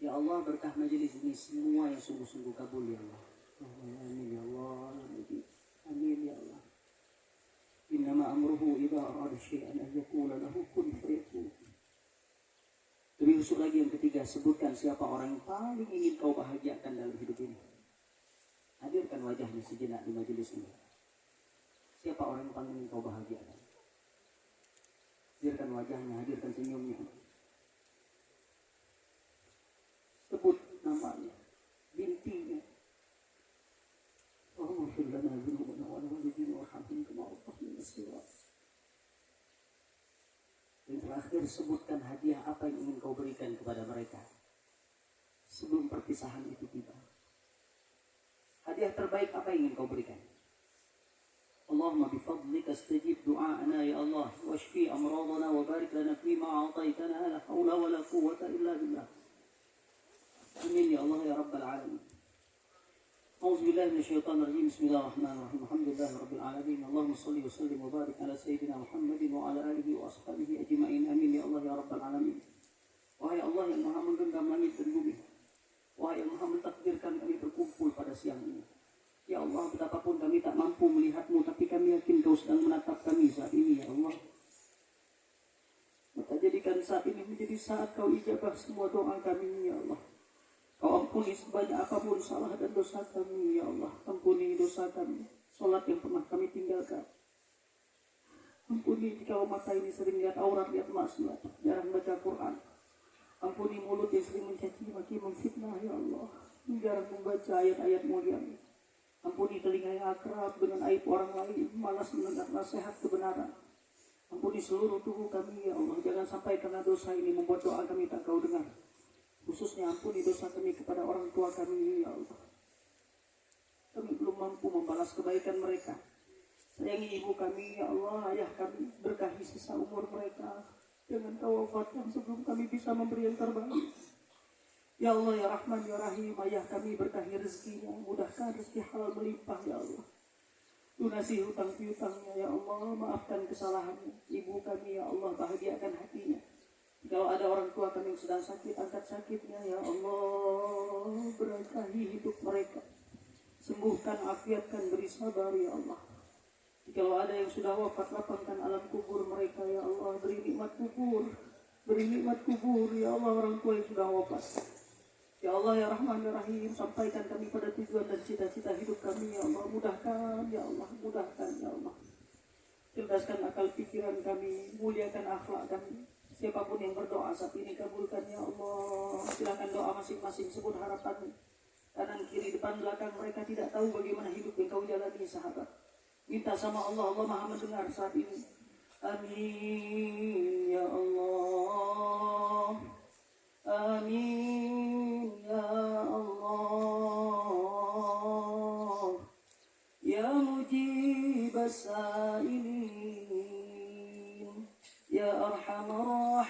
Speaker 6: Ya Allah, berkah majelis ini semua yang sungguh-sungguh kabul ya Allah. Amin ya Allah. amruhu idza arada syai'an an yaqula lahu kun fayakun. Lebih khusus lagi yang ketiga, sebutkan siapa orang yang paling ingin kau bahagiakan dalam hidup ini. Hadirkan wajahnya sejenak di majelis ini. Siapa orang yang paling ingin kau bahagiakan? Hadirkan wajahnya, hadirkan senyumnya. Sebut namanya, bintinya. Allahumma fir lana dzunubana wa walidina warhamhum kama rabbayana shaghira. Dan terakhir, sebutkan hadiah apa yang ingin kau berikan kepada mereka sebelum perpisahan itu tiba. Hadiah terbaik apa yang ingin kau berikan? Allahumma bifadlika astajib du'a'ana ya Allah washfi amradana wa barik lana fima a'taitana la hawla wa la quwwata illa billah. Amin ya Allah ya rabbal alamin. A'udzu billahi minasyaitonir rajim. Bismillahirrahmanirrahim. Alhamdulillahirabbil alamin. Allahumma shalli wa sallim wa barik ala sayyidina Muhammadin wa ala alihi wa ashabihi ajma'in. Amin ya Allah ya rabbal alamin. Wahai Allah yang Maha menggenggam langit dan bumi. Wahai yang Maha mentakdirkan kami berkumpul pada siang ini. Ya Allah, betapapun kami tak mampu melihatmu, tapi kami yakin Kau sedang menatap kami saat ini, ya Allah. Maka jadikan saat ini menjadi saat Kau ijabah semua doa kami, ya Allah. Kau ampuni sebanyak apapun salah dan dosa kami, ya Allah. Ampuni dosa kami, salat yang pernah kami tinggalkan. Ampuni jika mata ini sering lihat aurat, lihat maksiat, jarang baca Quran. Ampuni mulut yang sering mencaci maki, memfitnah, ya Allah. Jarang membaca ayat-ayat mulia. Ampuni telinga yang akrab dengan aib orang lain, malas mendengar nasihat kebenaran. Ampuni seluruh tubuh kami, ya Allah. Jangan sampai karena dosa ini membuat doa kami tak Kau dengar. Khususnya ampuni dosa kami kepada orang tua kami, ya Allah. Kami belum mampu membalas kebaikan mereka. Sayangi ibu kami, ya Allah. Ayah kami, berkahi sisa umur mereka. Jangan Kau wafatkan sebelum kami bisa memberi yang terbaik. Ya Allah, ya Rahman, ya Rahim. Ayah kami, berkahi rezekinya, mudahkan rezeki halal melimpah, ya Allah. Lunasi hutang piutangnya, ya Allah. Maafkan kesalahannya. Ibu kami, ya Allah, bahagiakan hatinya. Kalau ada orang tua kami yang sedang sakit, angkat sakitnya, ya Allah. Berkahi hidup mereka. Sembuhkan, afiatkan, beri sabar, ya Allah. Kalau ada yang sudah wafat, lapangkan alam kubur mereka, ya Allah. Beri nikmat kubur. Beri nikmat kubur, ya Allah, orang tua yang sudah wafat. Ya Allah, ya Rahman, ya Rahim, sampaikan kami pada tujuan dan cita-cita hidup kami, ya Allah. Mudahkan, ya Allah, mudahkan, ya Allah. Cerdaskan akal pikiran kami, muliakan akhlak kami. Siapapun yang berdoa saat ini, kabulkan, ya Allah. Silakan doa masing-masing, sebut harapan. Kanan, kiri, depan, belakang, mereka tidak tahu bagaimana hidup yang Kau jalani, sahabat. Minta sama Allah, Allah Maha mendengar saat ini. Amin, ya Allah. Amin, ya Allah. Ya mujib as-sa'ilin, ya arhamar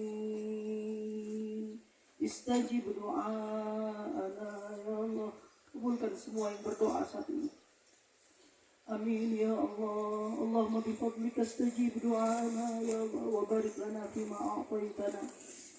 Speaker 6: rahimin. Istajib du'a'ana, ya Allah. Kabulkan semua yang berdoa saat ini. Amin ya Allah. Allahumma bifadlika istajib du'ana ya Allah wa barik lana fima a'taitana.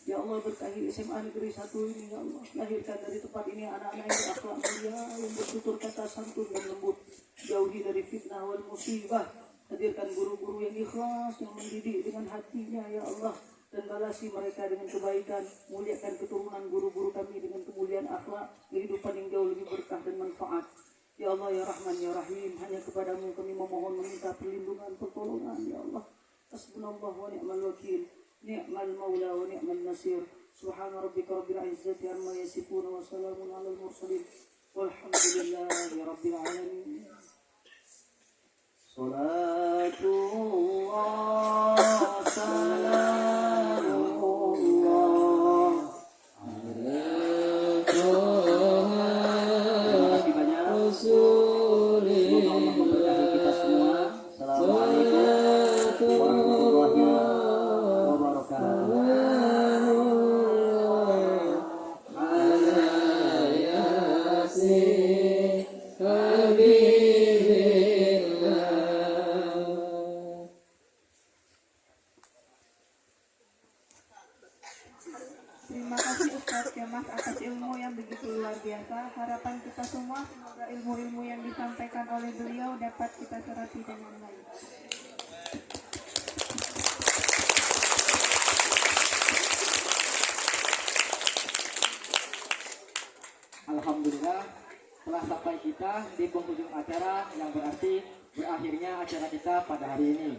Speaker 6: Ya Allah, berkahi SMA Negeri 1 ini, ya Allah. Lahirkan dari tempat ini anak-anak yang berakhlak mulia, yang bertutur kata santun dan lembut. Jauhi dari fitnah wal musibah. Hadirkan guru-guru yang ikhlas, yang mendidik dengan hatinya, ya Allah. Dan balasi mereka dengan kebaikan. Muliakan keturunan guru-guru kami dengan kemuliaan akhlak, kehidupan yang jauh lebih berkah dan manfaat. Ya Allah, ya Rahman, ya Rahim, hanya kepadamu kami memohon meminta perlindungan, pertolongan, ya Allah. Hasbunallah wa ni'mal wakil, ni'mal maula wa ni'mal nasir. Subhana rabbika rabbil izzati amma yasifun wa salamun alal mursalin. Walhamdulillahi rabbil alamin. Salatullah, salamullah. Semoga Allah memberkati kita semua. Assalamualaikum warahmatullahi
Speaker 1: Terima kasih Ustaz Kemas atas ilmu yang begitu luar biasa. Harapan kita semua semoga ilmu-ilmu yang disampaikan oleh beliau dapat kita serati dengan baik.
Speaker 2: inilah di penghujung acara yang berarti berakhirnya acara kita pada hari ini.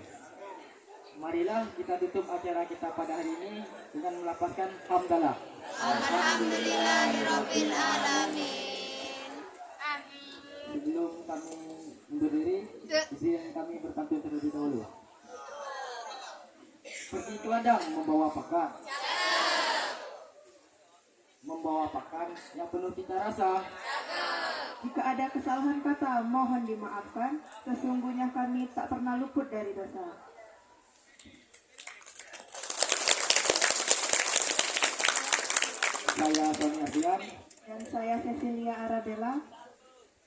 Speaker 2: Marilah kita tutup acara kita pada hari ini dengan melafazkan hamdalah.
Speaker 7: Alhamdulillahirabbil alamin.
Speaker 2: Sebelum kami berdiri, izin kami berpantun terlebih dahulu. Pergi ke ladang membawa pakan. Membawa pakan yang penuh cita rasa.
Speaker 1: Jika ada kesalahan kata, mohon dimaafkan. Sesungguhnya kami tak pernah luput dari dosa.
Speaker 2: Saya Sony Ardian,
Speaker 1: Dan saya Cecilia Arabella.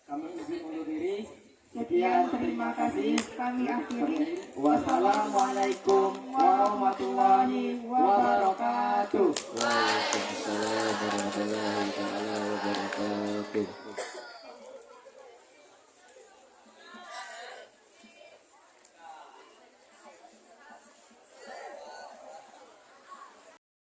Speaker 2: kami izin undur diri.
Speaker 1: Sekian, terima kasih. Kami akhiri.
Speaker 2: Wassalamualaikum warahmatullahi wabarakatuh.